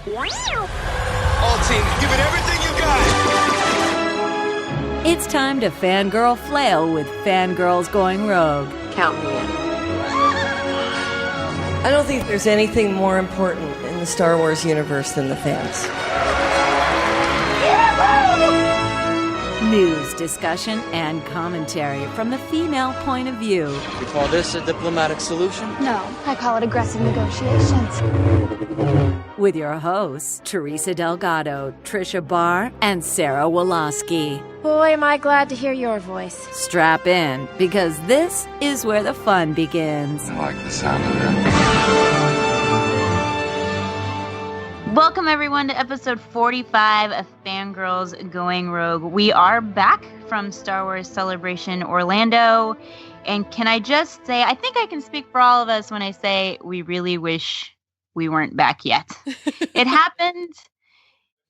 All teams, give it everything you got. It's time to fangirl flail with Fangirls Going Rogue. Count me in. I don't think there's anything more important in the Star Wars universe than the fans. News, discussion, and commentary from the female point of view. You call this a diplomatic solution? No, I call it aggressive negotiations. With your hosts, Teresa Delgado, Tricia Barr, and Sarah Woloski. Boy, am I glad to hear your voice. Strap in, because this is where the fun begins. I like the sound of that. Welcome, everyone, to episode 45 of Fangirls Going Rogue. We are back from Star Wars Celebration Orlando. And can I just say, I think I can speak for all of us when I say we really wish we weren't back yet. It happened,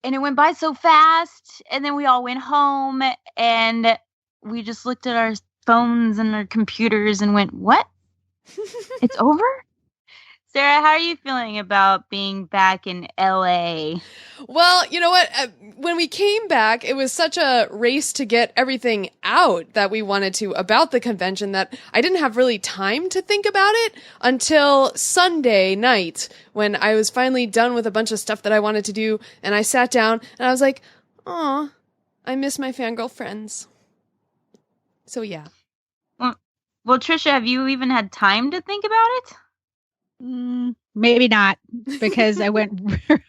and it went by so fast. And then we all went home, and we just looked at our phones and our computers and went, what? It's over? Sarah, how are you feeling about being back in LA? Well, you know what? When we came back, it was such a race to get everything out that we wanted to about the convention that I didn't have really time to think about it until Sunday night when I was finally done with a bunch of stuff that I wanted to do. And I sat down and I was like, aw, I miss my fangirl friends. So, yeah. Well, Tricia, have you even had time to think about it? Maybe not, because I went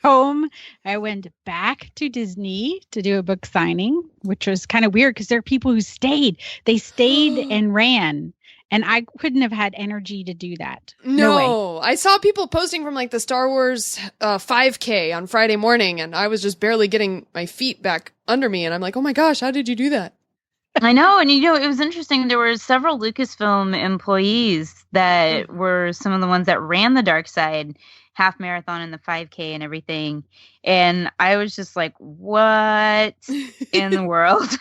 home. I went back to Disney to do a book signing, which was kind of weird because there are people who stayed. They stayed and ran, and I couldn't have had energy to do that. No way. I saw people posting from like the Star Wars 5K on Friday morning, and I was just barely getting my feet back under me. And I'm like, oh my gosh, how did you do that? I know. And, it was interesting. There were several Lucasfilm employees that were some of the ones that ran the Dark Side half marathon and the 5K and everything. And I was just like, what in the world?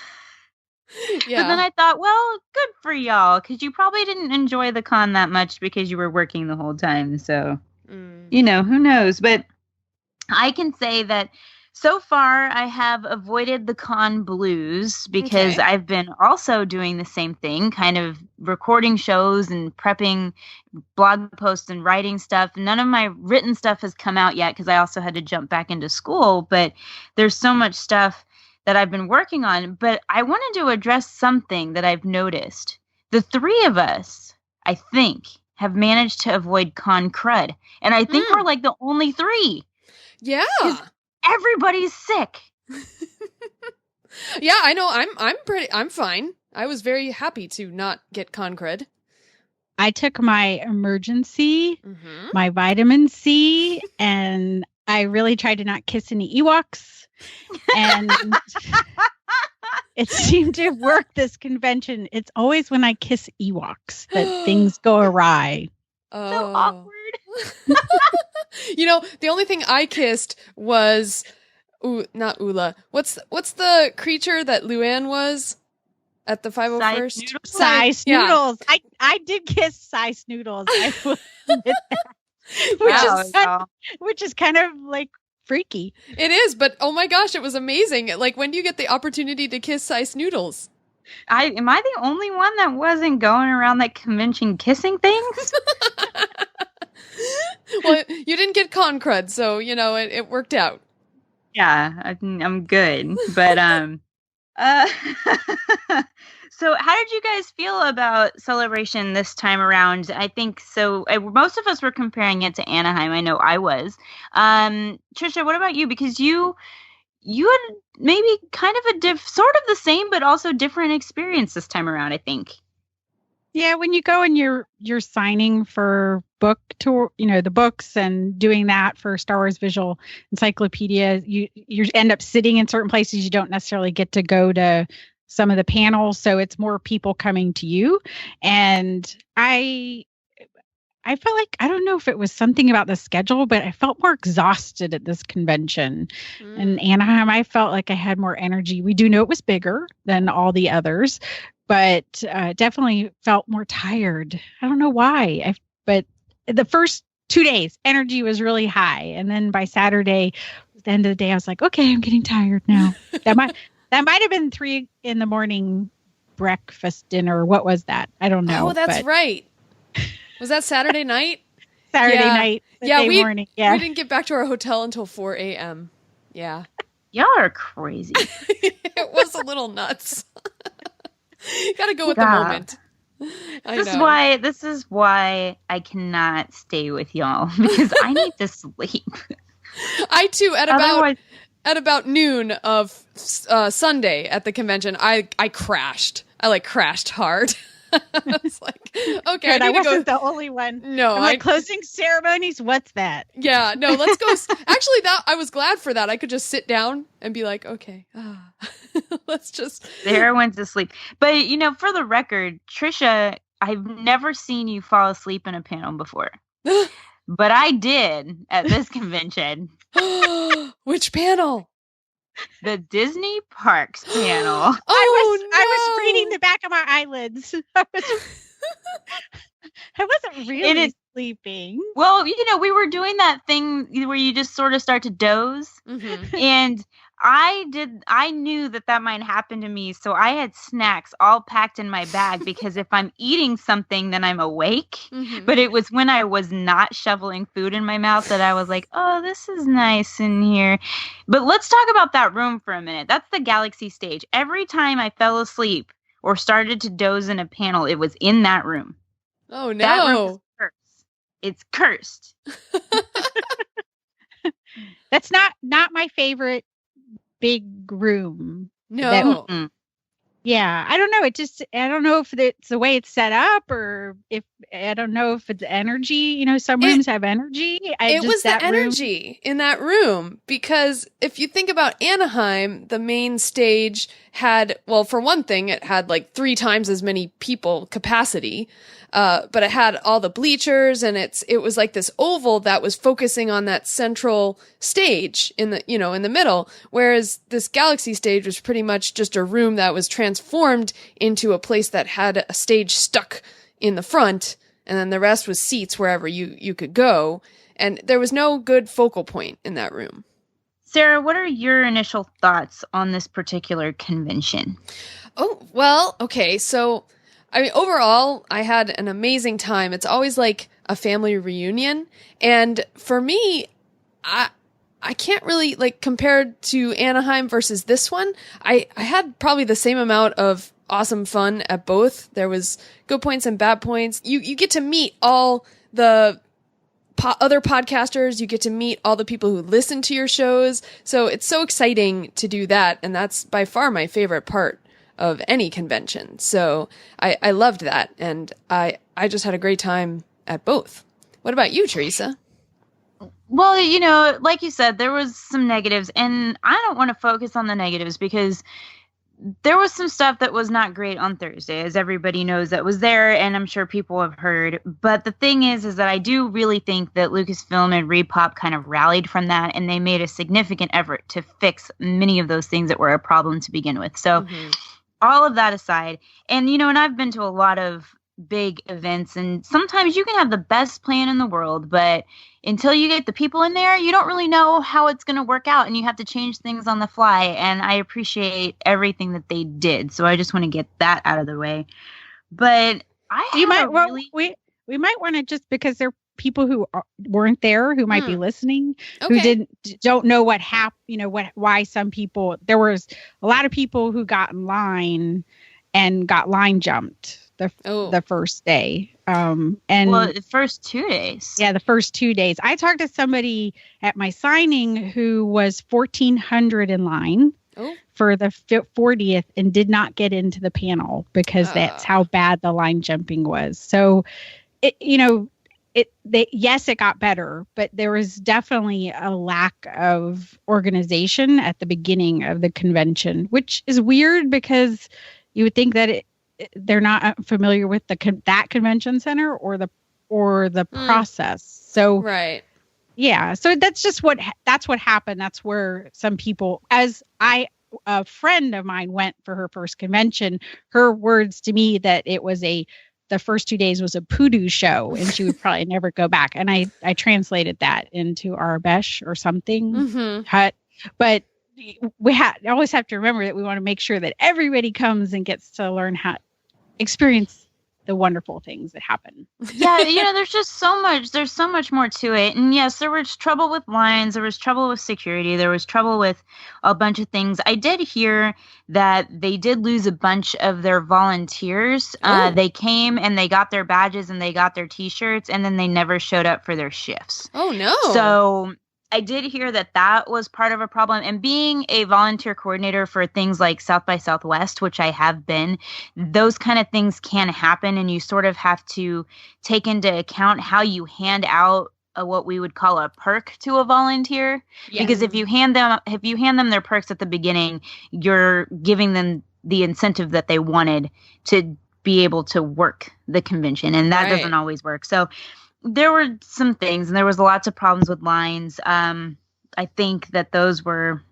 Yeah. But then I thought, well, good for y'all, because you probably didn't enjoy the con that much because you were working the whole time. So, who knows? But I can say that so far, I have avoided the con blues because I've been also doing the same thing, kind of recording shows and prepping blog posts and writing stuff. None of my written stuff has come out yet because I also had to jump back into school, but there's so much stuff that I've been working on. But I wanted to address something that I've noticed. The three of us, I think, have managed to avoid con crud. And I think we're like the only three. Yeah. Everybody's sick. Yeah, I know. I'm fine. I was very happy to not get con cred. I took my emergency, my vitamin C, and I really tried to not kiss any Ewoks. And it seemed to work this convention. It's always when I kiss Ewoks that things go awry. Oh. So awkward. The only thing I kissed was, not Ula. What's the creature that Luann was at the 501st? Sai Snoodles. Yeah. I did kiss Sai Snoodles. I will admit that. Which is kind of like freaky. It is, but oh my gosh, it was amazing. Like, when do you get the opportunity to kiss Sai Snoodles? Am I the only one that wasn't going around that convention kissing things? Well, you didn't get con crud, so, it worked out. Yeah, I'm good. But, so how did you guys feel about Celebration this time around? I think so. Most of us were comparing it to Anaheim. I know I was. Tricia, what about you? Because you had maybe kind of sort of the same, but also different experience this time around, I think. Yeah, when you go and you're signing for book tour, the books and doing that for Star Wars Visual Encyclopedia, you end up sitting in certain places. You don't necessarily get to go to some of the panels, so it's more people coming to you. And I felt like, I don't know if it was something about the schedule, but I felt more exhausted at this convention. In Anaheim, I felt like I had more energy. We do know it was bigger than all the others, but definitely felt more tired. I don't know why. But the first 2 days, energy was really high. And then by Saturday, at the end of the day, I was like, okay, I'm getting tired now. That might have been 3 a.m. breakfast, dinner. What was that? I don't know. Oh, that's right. Was that Saturday night? Saturday night. Morning. Yeah. We didn't get back to our hotel until 4 a.m. Yeah. Y'all are crazy. It was a little nuts. You gotta go with the moment. This is why I cannot stay with y'all, because I need to sleep. I too, at about noon of Sunday at the convention, I crashed. I crashed hard. It's like, okay, good, I wasn't the only one. No, I'm like, closing ceremonies. What's that? Yeah, no, let's go. Actually, I was glad for that. I could just sit down and be like, okay, let's just. Sarah went to sleep. But for the record, Tricia, I've never seen you fall asleep in a panel before, but I did at this convention. Which panel? The Disney Parks panel. I was reading the back of my eyelids. I wasn't really sleeping. Well, we were doing that thing where you just sort of start to doze. Mm-hmm. And I knew that might happen to me. So I had snacks all packed in my bag because if I'm eating something, then I'm awake. Mm-hmm. But it was when I was not shoveling food in my mouth that I was like, oh, this is nice in here. But let's talk about that room for a minute. That's the Galaxy stage. Every time I fell asleep or started to doze in a panel, it was in that room. Oh, no. That room is cursed. It's cursed. That's not my favorite big room. No. Yeah, I don't know. I don't know if it's the way it's set up or I don't know if it's energy. Some rooms have energy. It was the energy in that room, because if you think about Anaheim, the main stage had, well, for one thing, it had 3 times as many people capacity. But it had all the bleachers, and it was like this oval that was focusing on that central stage in the middle. Whereas this Galaxy stage was pretty much just a room that was transformed into a place that had a stage stuck in the front, and then the rest was seats wherever you could go. And there was no good focal point in that room. Sarah, what are your initial thoughts on this particular convention? Oh, well, okay, so overall, I had an amazing time. It's always like a family reunion. And for me, I can't really, compared to Anaheim versus this one, I had probably the same amount of awesome fun at both. There was good points and bad points. You get to meet all the other podcasters. You get to meet all the people who listen to your shows. So it's so exciting to do that. And that's by far my favorite part of any convention. So I loved that. And I just had a great time at both. What about you, Teresa? Well, like you said, there was some negatives, and I don't want to focus on the negatives because there was some stuff that was not great on Thursday, as everybody knows that was there, and I'm sure people have heard. But the thing is that I do really think that Lucasfilm and Repop kind of rallied from that, and they made a significant effort to fix many of those things that were a problem to begin with. So all of that aside, and and I've been to a lot of big events, and sometimes you can have the best plan in the world, but until you get the people in there, you don't really know how it's going to work out, and you have to change things on the fly. And I appreciate everything that they did, so I just want to get that out of the way. But we might want to, just because there are people who weren't there who might be listening, who don't know what happened, why some people, there was a lot of people who got in line and got line jumped the first day. The first 2 days. Yeah, the first 2 days. I talked to somebody at my signing who was 1,400 in line for the 40th and did not get into the panel because that's how bad the line jumping was. So, yes, it got better, but there was definitely a lack of organization at the beginning of the convention, which is weird because you would think that they're not familiar with that convention center or the process. So right. Yeah. So that's what happened. That's where some people, a friend of mine went for her first convention, her words to me that it was a the first 2 days was a poodoo show, and she would probably never go back. And I translated that into Arabesh or something. Hut. But I always have to remember that we want to make sure that everybody comes and gets to learn how to experience the wonderful things that happen. Yeah, there's just there's so much more to it. And yes, there was trouble with lines, there was trouble with security, there was trouble with a bunch of things. I did hear that they did lose a bunch of their volunteers. They came and they got their badges and they got their t-shirts, and then they never showed up for their shifts. Oh no. So I did hear that was part of a problem. And being a volunteer coordinator for things like South by Southwest, which I have been, those kind of things can happen. And you sort of have to take into account how you hand out what we would call a perk to a volunteer. Yeah. Because if you hand them their perks at the beginning, you're giving them the incentive that they wanted to be able to work the convention. And that doesn't always work. So there were some things, and there was lots of problems with lines. I think that those were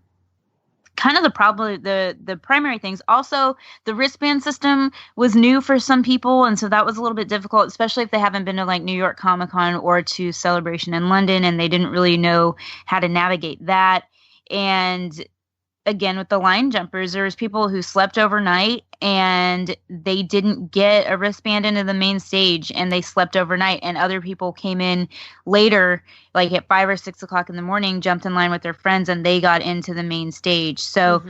kind of the primary things. Also, the wristband system was new for some people, and so that was a little bit difficult, especially if they haven't been to like New York Comic Con or to Celebration in London, and they didn't really know how to navigate that. And again, with the line jumpers, there was people who slept overnight and they didn't get a wristband into the main stage, and they slept overnight, and other people came in later, like at 5 or 6 o'clock in the morning, jumped in line with their friends, and they got into the main stage. So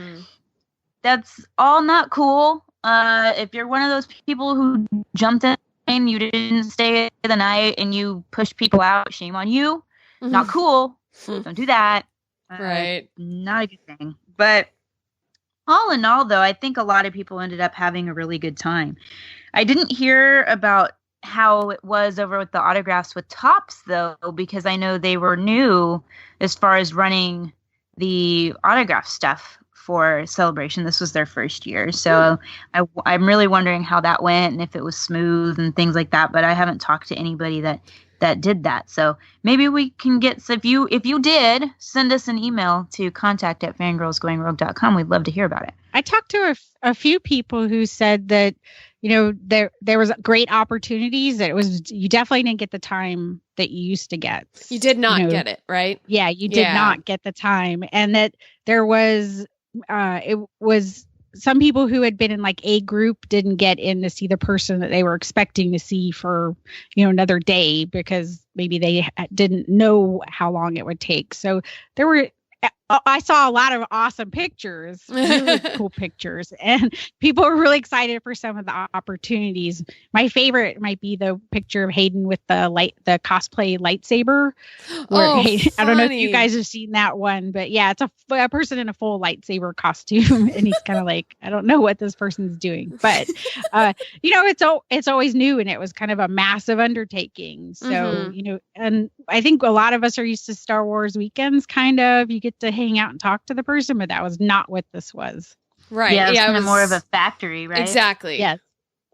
that's all not cool. If you're one of those people who jumped in, you didn't stay the night, and you push people out, shame on you. Not cool. Don't do that. Right. Not a good thing. But all in all, though, I think a lot of people ended up having a really good time. I didn't hear about how it was over with the autographs with Topps, though, because I know they were new as far as running the autograph stuff for Celebration. This was their first year. So I'm really wondering how that went and if it was smooth and things like that. But I haven't talked to anybody that did that. So maybe we can get, so if you did, send us an email to contact@fangirlsgoingrogue.com. We'd love to hear about it. I talked to a few people who said that, there was great opportunities, that you definitely didn't get the time that you used to get. You did not get it, right? Yeah, you did not get the time. And that there was, it was some people who had been in like a group didn't get in to see the person that they were expecting to see for, another day, because maybe they didn't know how long it would take. So I saw a lot of awesome pictures, really cool pictures, and people were really excited for some of the opportunities. My favorite might be the picture of Hayden with the cosplay lightsaber. I don't know if you guys have seen that one, but yeah, it's a person in a full lightsaber costume, and he's kind of like, I don't know what this person's doing, but it's always new, and it was kind of a massive undertaking. So and I think a lot of us are used to Star Wars weekends. Kind of, you get to hang out and talk to the person, but that was not what this was. Right. Yeah, it was more of a factory, right? Exactly. Yes.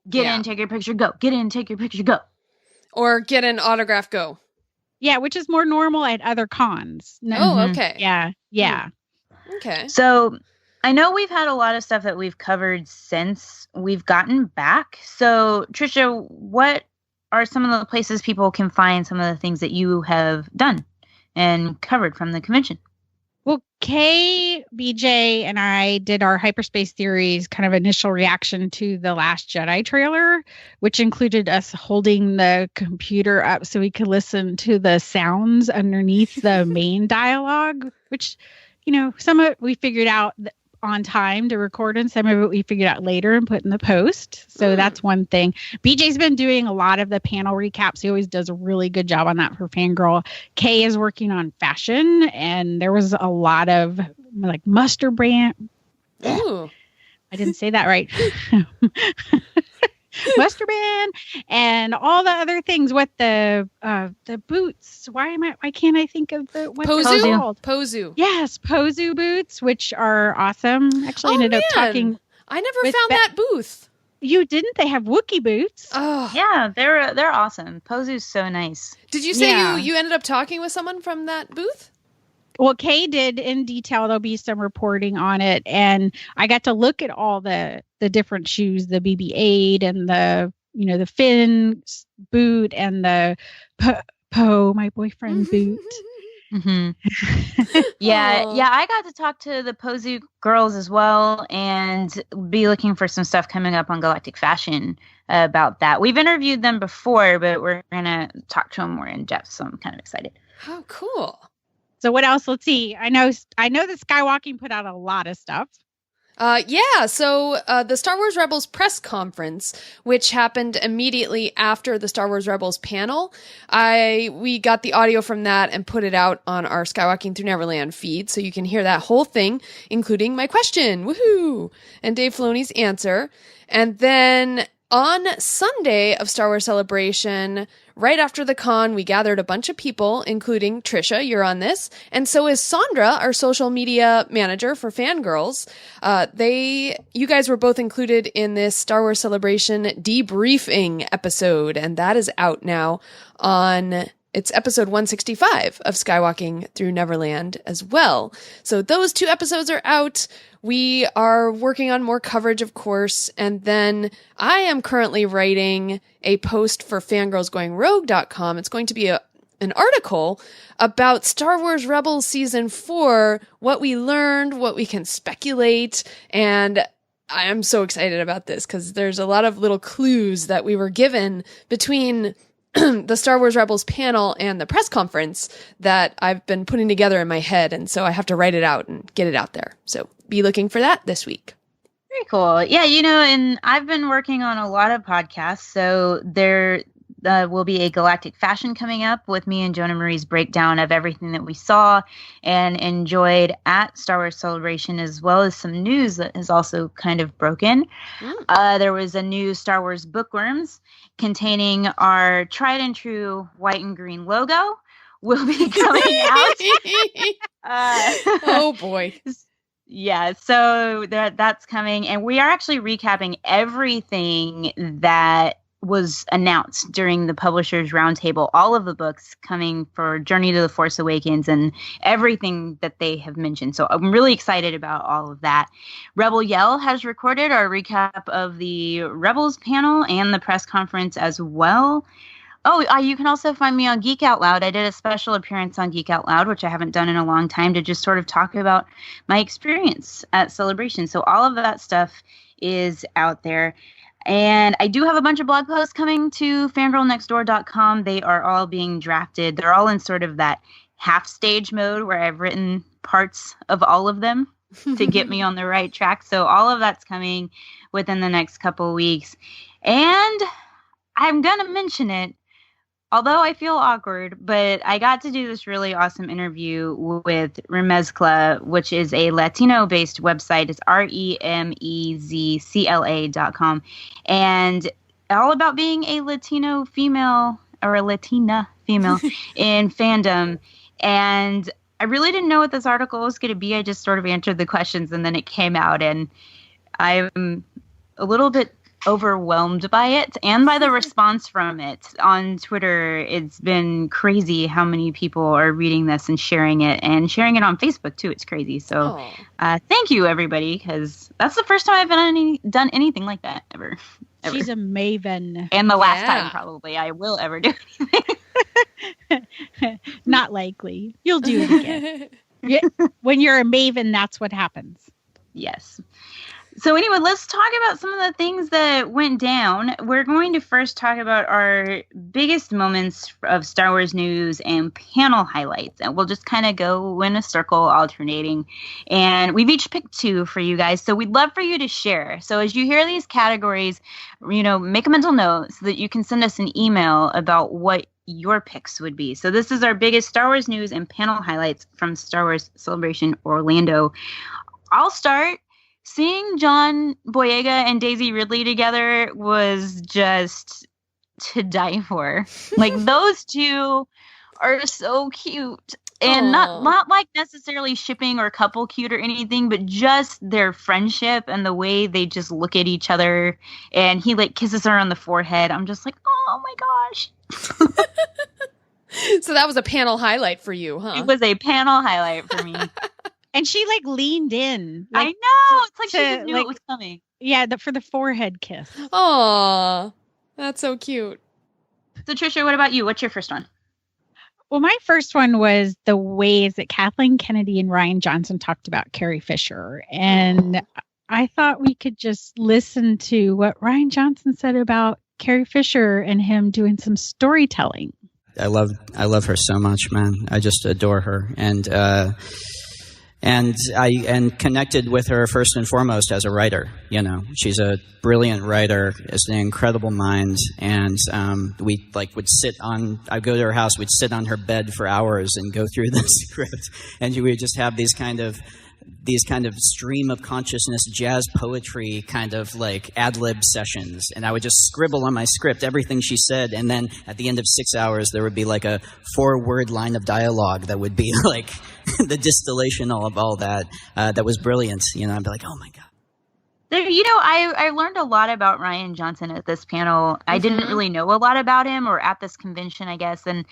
Get in, take your picture, go. Get in, take your picture, go. Or get an autograph, go. Yeah, which is more normal at other cons. Okay. Yeah. Okay. So I know we've had a lot of stuff that we've covered since we've gotten back. So Tricia, what are some of the places people can find some of the things that you have done and covered from the convention? Well, Kay, BJ, and I did our Hyperspace Theories kind of initial reaction to the Last Jedi trailer, which included us holding the computer up so we could listen to the sounds underneath the main dialogue, which, some of it we figured out on time to record, and some of it we figured out later and put in the post. So that's one thing. BJ's been doing a lot of the panel recaps. He always does a really good job on that for Fangirl. Kay is working on fashion, and there was a lot of like mustard brand. Ooh. I didn't say that right. Mustard band and all the other things with the boots. Why can't I think of what Pozu? they're called? Pozu. Yes, Pozu boots, which are awesome. Actually, ended up talking. I never found that booth. You didn't? They have Wookiee boots. Oh, yeah, they're awesome. Pozu's so nice. Did you say you ended up talking with someone from that booth? Well, Kay did in detail. There'll be some reporting on it. And I got to look at all the different shoes, the BB-8 and the the Finn boot and the Poe, my boyfriend boot. Yeah, I got to talk to the Pozu girls as well, and be looking for some stuff coming up on Galactic Fashion about that. We've interviewed them before, but we're gonna talk to them more in depth, so I'm kind of excited. Oh, cool. So what else? Let's see. I know that Skywalking put out a lot of stuff. So the Star Wars Rebels press conference, which happened immediately after the Star Wars Rebels panel, we got the audio from that and put it out on our Skywalking Through Neverland feed, so you can hear that whole thing, including my question, woohoo, and Dave Filoni's answer. And then on Sunday of Star Wars Celebration, right after the con, we gathered a bunch of people, including Tricia, you're on this, and so is Sandra, our social media manager for Fangirls. You guys were both included in this Star Wars Celebration debriefing episode, and that is out now it's episode 165 of Skywalking Through Neverland as well. So those 2 episodes are out. We are working on more coverage, of course, and then I am currently writing a post for fangirlsgoingrogue.com. It's going to be an article about Star Wars Rebels Season 4, what we learned, what we can speculate, and I am so excited about this because there's a lot of little clues that we were given between the Star Wars Rebels panel and the press conference that I've been putting together in my head, and so I have to write it out and get it out there. So be looking for that this week. Very cool. Yeah, and I've been working on a lot of podcasts, so there will be a Galactic Fashion coming up with me and Jonah Marie's breakdown of everything that we saw and enjoyed at Star Wars Celebration, as well as some news that has also kind of broken. There was a new Star Wars Bookworms containing our tried and true white and green logo will be coming out. Oh boy. Yeah, so that's coming, and we are actually recapping everything that was announced during the Publishers Roundtable, all of the books coming for Journey to the Force Awakens and everything that they have mentioned. So I'm really excited about all of that. Rebel Yell has recorded our recap of the Rebels panel and the press conference as well. Oh, you can also find me on Geek Out Loud. I did a special appearance on Geek Out Loud, which I haven't done in a long time, to just sort of talk about my experience at Celebration. So all of that stuff is out there. And I do have a bunch of blog posts coming to fangirlnextdoor.com. They are all being drafted. They're all in sort of that half stage mode where I've written parts of all of them to get me on the right track. So all of that's coming within the next couple of weeks. And I'm going to mention it, although I feel awkward, but I got to do this really awesome interview with Remezcla, which is a Latino-based website. It's remezcla.com. And all about being a Latino female, or a Latina female, in fandom. And I really didn't know what this article was going to be. I just sort of answered the questions, and then it came out. And I'm a little bit overwhelmed by it and by the response from it on Twitter. It's been crazy how many people are reading this and sharing it on Facebook too. It's crazy. So thank you everybody, because that's the first time I've done anything like that ever. She's a maven. And the last time probably I will ever do anything. Not likely. You'll do it again. When you're a maven, that's what happens. Yes. So anyway, let's talk about some of the things that went down. We're going to first talk about our biggest moments of Star Wars news and panel highlights. And we'll just kind of go in a circle, alternating. And we've each picked 2 for you guys. So we'd love for you to share. So as you hear these categories, make a mental note so that you can send us an email about what your picks would be. So this is our biggest Star Wars news and panel highlights from Star Wars Celebration Orlando. I'll start. Seeing John Boyega and Daisy Ridley together was just to die for. Like, those two are so cute. And not like necessarily shipping or couple cute or anything, but just their friendship and the way they just look at each other. And he kisses her on the forehead. I'm just like, oh my gosh. So that was a panel highlight for you, huh? It was a panel highlight for me. And she leaned in. I know. It's like she just knew it was coming. Yeah, for the forehead kiss. Aww. That's so cute. So, Tricia, what about you? What's your first one? Well, my first one was the ways that Kathleen Kennedy and Rian Johnson talked about Carrie Fisher. And I thought we could just listen to what Rian Johnson said about Carrie Fisher and him doing some storytelling. I love her so much, man. I just adore her. And I connected with her first and foremost as a writer. You know, she's a brilliant writer, is an incredible mind, and we would sit on. I'd go to her house, we'd sit on her bed for hours and go through the script, and we would just have these kind of stream of consciousness, jazz poetry kind of like ad-lib sessions. And I would just scribble on my script everything she said. And then at the end of 6 hours, there would be like a 4-word line of dialogue that would be like the distillation of all that. That was brilliant. You know, I'd be like, oh my God. You know, I learned a lot about Rian Johnson at this panel. I didn't really know a lot about him, or at this convention, I guess. And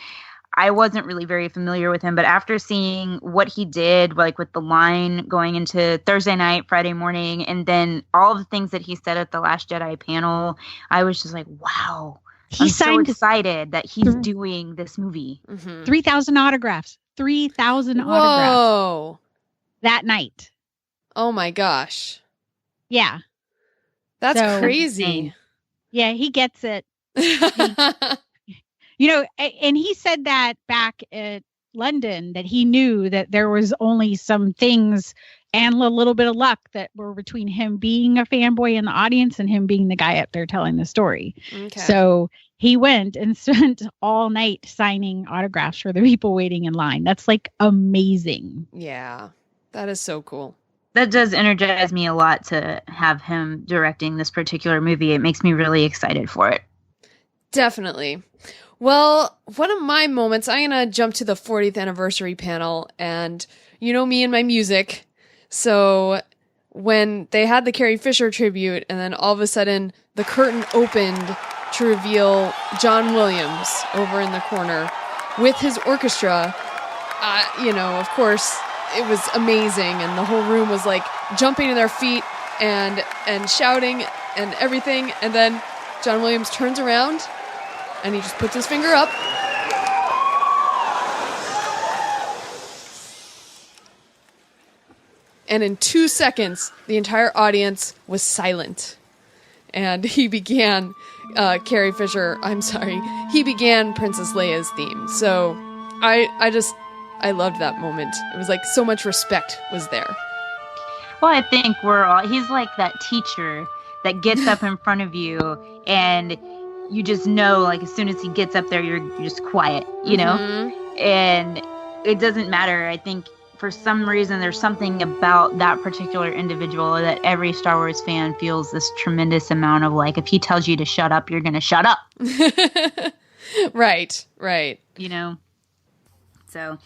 I wasn't really very familiar with him, but after seeing what he did, like with the line going into Thursday night, Friday morning, and then all the things that he said at the Last Jedi panel, I was just like, wow. I'm so excited that he's doing this movie. 3,000 autographs. 3,000 autographs. That night. Oh my gosh. Yeah. That's crazy. Yeah, he gets it. You know, and he said that back at London, that he knew that there was only some things and a little bit of luck that were between him being a fanboy in the audience and him being the guy up there telling the story. Okay. So he went and spent all night signing autographs for the people waiting in line. That's like amazing. Yeah, that is so cool. That does energize me a lot to have him directing this particular movie. It makes me really excited for it. Definitely. Well, one of my moments, I'm going to jump to the 40th anniversary panel, and you know me and my music. So when they had the Carrie Fisher tribute, and then all of a sudden the curtain opened to reveal John Williams over in the corner with his orchestra, you know, of course, it was amazing, and the whole room was like jumping to their feet and shouting and everything. And then John Williams turns around and he just puts his finger up. And in 2 seconds, the entire audience was silent. And he began he began Princess Leia's theme. So I loved that moment. It was like so much respect was there. Well, I think he's like that teacher that gets up in front of you and you just know, like, as soon as he gets up there, you're just quiet, you know? And it doesn't matter. I think for some reason, there's something about that particular individual that every Star Wars fan feels this tremendous amount of, like, if he tells you to shut up, you're going to shut up. Right. You know? So,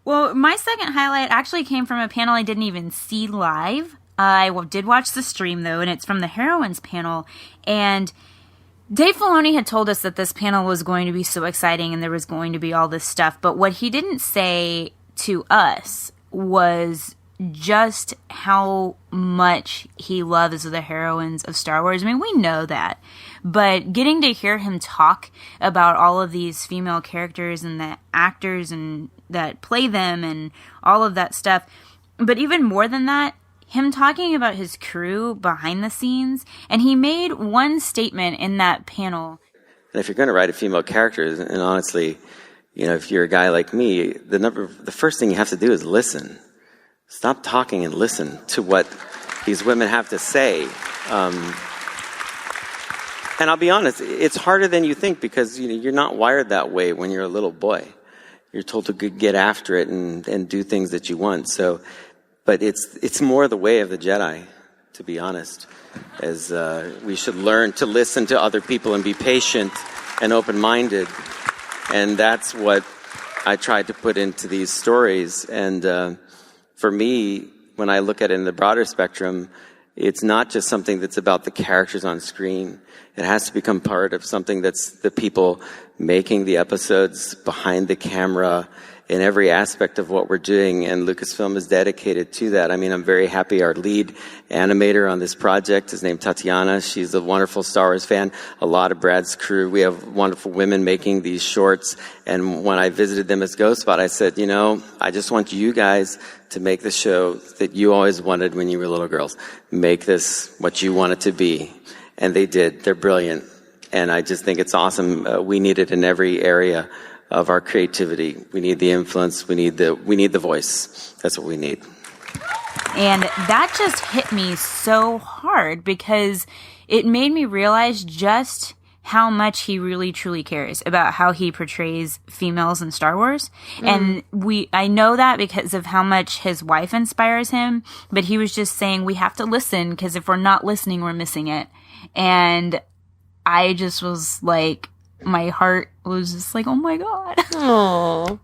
well, my second highlight actually came from a panel I didn't even see live. I did watch the stream, though, and it's from the Heroines panel. And Dave Filoni had told us that this panel was going to be so exciting and there was going to be all this stuff. But what he didn't say to us was just how much he loves the heroines of Star Wars. I mean, we know that. But getting to hear him talk about all of these female characters and the actors and that play them and all of that stuff. But even more than that, him talking about his crew behind the scenes, and he made one statement in that panel. And if you're going to write a female character, and honestly, you know, if you're a guy like me, the first thing you have to do is listen. Stop talking and listen to what these women have to say. And I'll be honest, it's harder than you think because you're not wired that way when you're a little boy. You're told to get after it and do things that you want. So. But it's more the way of the Jedi, to be honest, as we should learn to listen to other people and be patient and open-minded. And that's what I tried to put into these stories. And for me, when I look at it in the broader spectrum, it's not just something that's about the characters on screen. It has to become part of something that's the people making the episodes behind the camera in every aspect of what we're doing, and Lucasfilm is dedicated to that. I mean, I'm very happy our lead animator on this project is named Tatiana. She's a wonderful Star Wars fan. A lot of Brad's crew, we have wonderful women making these shorts, and when I visited them as Ghostbot, I said, you know, I just want you guys to make the show that you always wanted when you were little girls. Make this what you want it to be. And they did. They're brilliant. And I just think it's awesome. We need it in every area of our creativity. We need the influence. We need the voice. That's what we need. And that just hit me so hard because it made me realize just how much he really truly cares about how he portrays females in Star Wars. And I know that because of how much his wife inspires him, but he was just saying we have to listen because if we're not listening, we're missing it. And I just was like, my heart was just like, oh my God. Aww.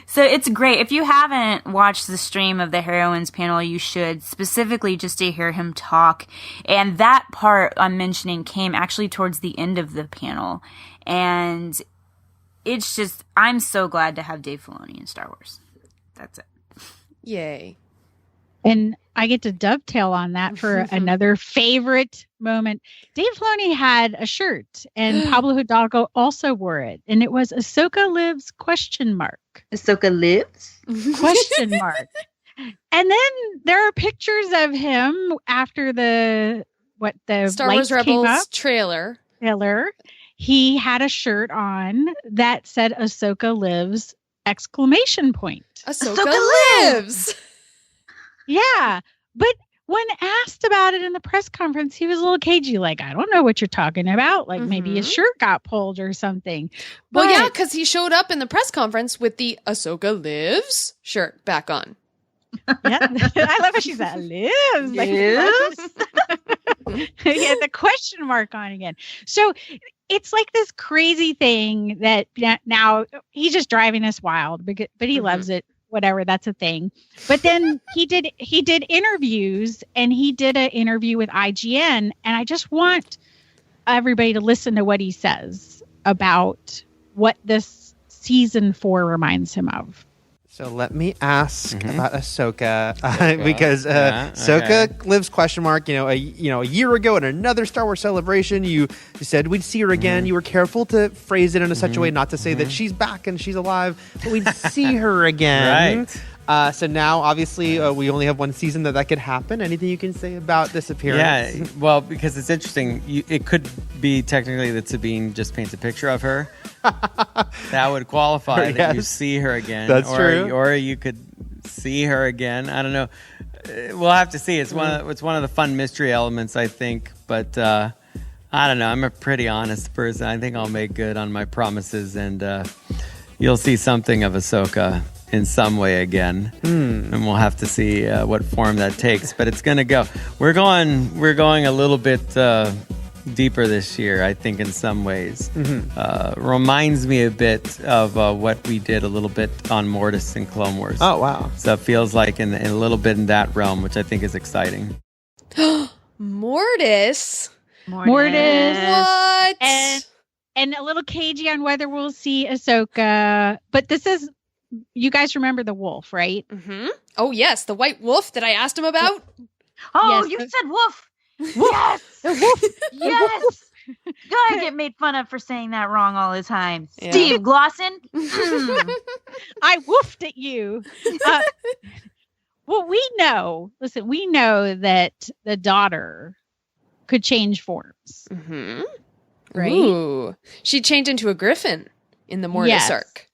So it's great. If you haven't watched the stream of the heroines panel, you should, specifically just to hear him talk. And that part I'm mentioning came actually towards the end of the panel. And it's just, I'm so glad to have Dave Filoni in Star Wars. That's it. Yay. And I get to dovetail on that for another favorite moment. Dave Filoni had a shirt, and Pablo Hidalgo also wore it, and it was "Ahsoka lives?" ? Ahsoka lives? ? And then there are pictures of him after the Star lights Wars Rebels came up. trailer. He had a shirt on that said "Ahsoka lives!" ! Ahsoka lives! Yeah, but when asked about it in the press conference, he was a little cagey, like, I don't know what you're talking about. Like, maybe his shirt got pulled or something. Well, yeah, because he showed up in the press conference with the Ahsoka lives shirt back on. Yeah, I love how she said, lives. Like, he had the question mark on again. So it's like this crazy thing that now he's just driving us wild, but he loves it. Whatever, that's a thing. But then he did interviews, and he did an interview with IGN, and I just want everybody to listen to what he says about what this season 4 reminds him of. So let me ask about Ahsoka, because Ahsoka lives ? A year ago at another Star Wars celebration, you said we'd see her again. You were careful to phrase it in such a way not to say that she's back and she's alive, but we'd see her again. Right. So now, obviously, we only have one season that could happen. Anything you can say about this appearance? Yeah, well, because it's interesting. It could be technically that Sabine just paints a picture of her. That would qualify that you see her again. That's true. Or you could see her again. I don't know. We'll have to see. It's one of the fun mystery elements, I think. But I don't know. I'm a pretty honest person. I think I'll make good on my promises, and you'll see something of Ahsoka in some way again, and we'll have to see what form that takes. But it's going to go. We're going a little bit deeper this year, I think, in some ways. Reminds me a bit of what we did a little bit on Mortis and Clone Wars. Oh, wow. So it feels like in a little bit in that realm, which I think is exciting. Mortis. What? And a little cagey on whether we'll see Ahsoka. But this is, you guys remember the wolf, right? Oh, yes. The white wolf that I asked him about. Oh, Yes, you said wolf. Yes. The wolf. Yes. I get made fun of for saying that wrong all the time. Yeah. Steve Glosson. I woofed at you. Well, we know that the daughter could change forms. Right? Ooh. She changed into a griffin in the Mortis arc.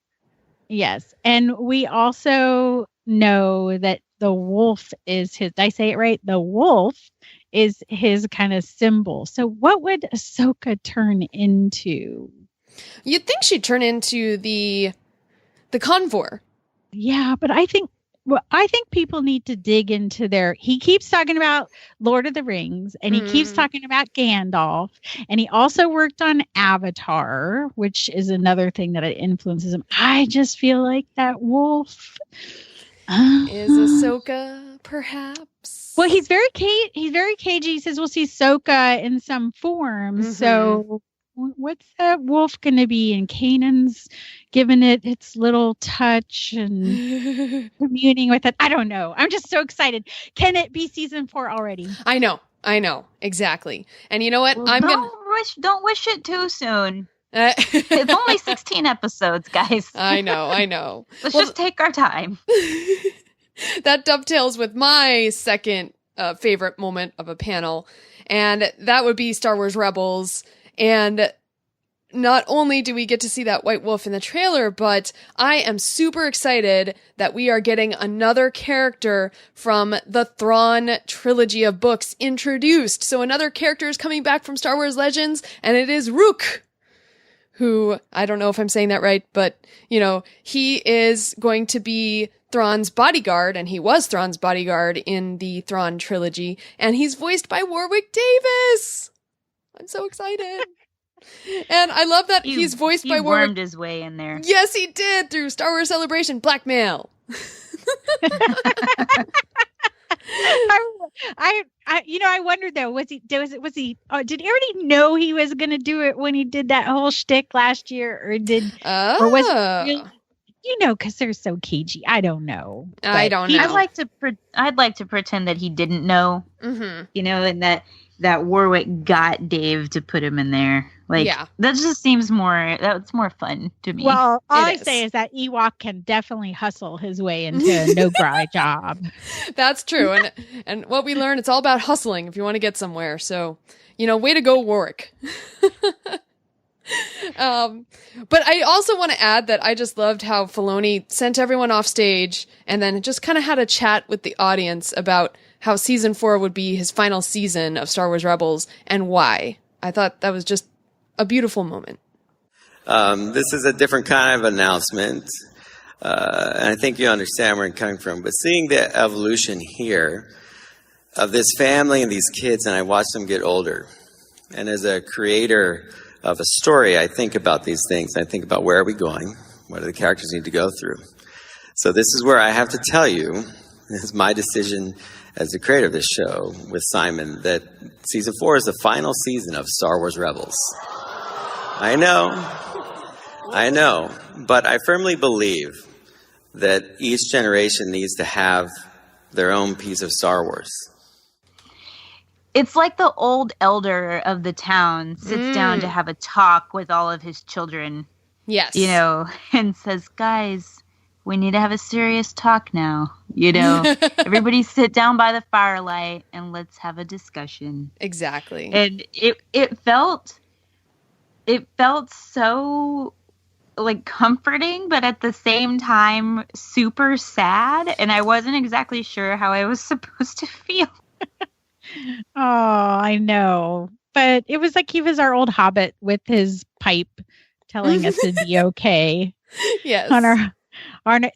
Yes. And we also know that the wolf is his, did I say it right? The wolf is his kind of symbol. So what would Ahsoka turn into? You'd think she'd turn into the Convor. Yeah, but I think people need to dig into he keeps talking about Lord of the Rings, and he keeps talking about Gandalf, and he also worked on Avatar, which is another thing that influences him. I just feel like that wolf is Ahsoka, perhaps. Well, he's very cagey. He says we'll see Ahsoka in some form. So what's that wolf going to be? And Kanan's giving it its little touch and communing with it. I don't know. I'm just so excited. Can it be season 4 already? I know. Exactly. And you know what? Well, don't wish it too soon. It's only 16 episodes, guys. I know. Let's just take our time. That dovetails with my second favorite moment of a panel, and that would be Star Wars Rebels. And not only do we get to see that white wolf in the trailer, but I am super excited that we are getting another character from the Thrawn trilogy of books introduced. So another character is coming back from Star Wars Legends, and it is Rook, who, I don't know if I'm saying that right, but, he is going to be Thrawn's bodyguard, and he was Thrawn's bodyguard in the Thrawn trilogy, and he's voiced by Warwick Davis. I'm so excited. And I love that he's voiced by Warwick. He wormed his way in there. Yes, he did, through Star Wars Celebration blackmail. I wondered though, did he already know he was going to do it when he did that whole shtick last year, or was it really, because they're so cagey. I don't know. I don't know. I'd like to pretend that he didn't know, and that Warwick got Dave to put him in there. That just seems that's more fun to me. Well, all I say is that Ewok can definitely hustle his way into a no-gry job. That's true. And what we learned, it's all about hustling if you want to get somewhere. So, way to go, Warwick. But I also want to add that I just loved how Filoni sent everyone off stage and then just kind of had a chat with the audience about how season 4 would be his final season of Star Wars Rebels and why. I thought that was just a beautiful moment. This is a different kind of announcement, and I think you understand where I'm coming from. But seeing the evolution here of this family and these kids, and I watch them get older. And as a creator of a story, I think about these things. I think about where are we going? What do the characters need to go through? So this is where I have to tell you, this is my decision as the creator of this show with Simon, that season 4 is the final season of Star Wars Rebels. I know, but I firmly believe that each generation needs to have their own piece of Star Wars. It's like the old elder of the town sits down to have a talk with all of his children. Yes. And says, guys, we need to have a serious talk now. Everybody sit down by the firelight and let's have a discussion. Exactly. And it felt so comforting, but at the same time super sad, and I wasn't exactly sure how I was supposed to feel. Oh, I know. But it was like he was our old hobbit with his pipe telling us to be okay. Yes.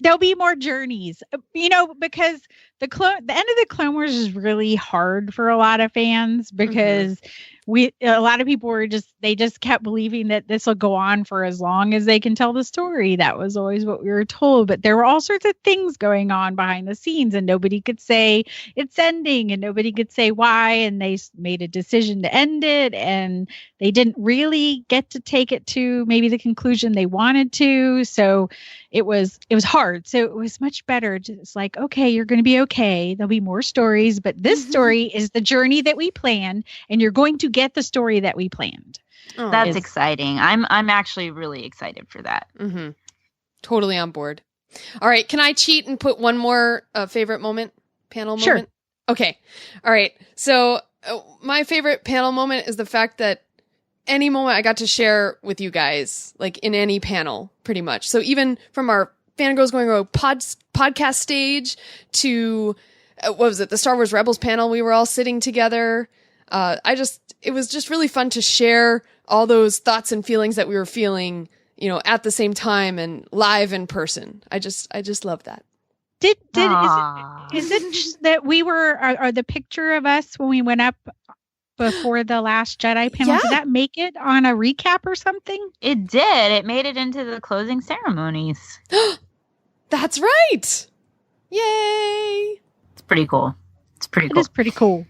There'll be more journeys, because the end of the Clone Wars is really hard for a lot of fans because a lot of people were they just kept believing that this will go on for as long as they can tell the story. That was always what we were told, but there were all sorts of things going on behind the scenes, and nobody could say it's ending, and nobody could say why, and they made a decision to end it, and they didn't really get to take it to maybe the conclusion they wanted to. So it was hard. So it was much better. Just like, okay, you're going to be okay. There'll be more stories, but this story is the journey that we planned, and you're going to get the story that we planned. Oh, that's exciting. I'm actually really excited for that. Mm-hmm. Totally on board. All right. Can I cheat and put one more favorite panel Sure. moment? Okay. All right. So my favorite panel moment is the fact that any moment I got to share with you guys, in any panel, pretty much. So even from our Fangirls Going Rogue podcast stage to, what was it, the Star Wars Rebels panel, we were all sitting together. It was just really fun to share all those thoughts and feelings that we were feeling, at the same time and live in person. I just love that. Is it just that we were, or the picture of us when we went up before the Last Jedi panel, did that make it on a recap or something? It did. It made it into the closing ceremonies. That's right. Yay. It's pretty cool. It is pretty cool.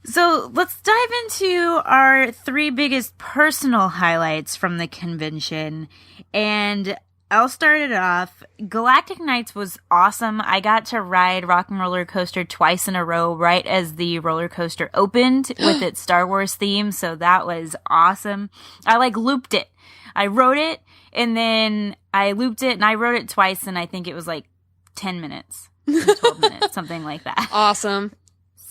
So let's dive into our 3 biggest personal highlights from the convention. And I'll start it off. Galactic Nights was awesome. I got to ride Rock and Roller Coaster twice in a row right as the roller coaster opened with its Star Wars theme. So that was awesome. I looped it. I rode it and then I looped it and I rode it twice and I think it was 10 minutes, 12 minutes, something like that. Awesome.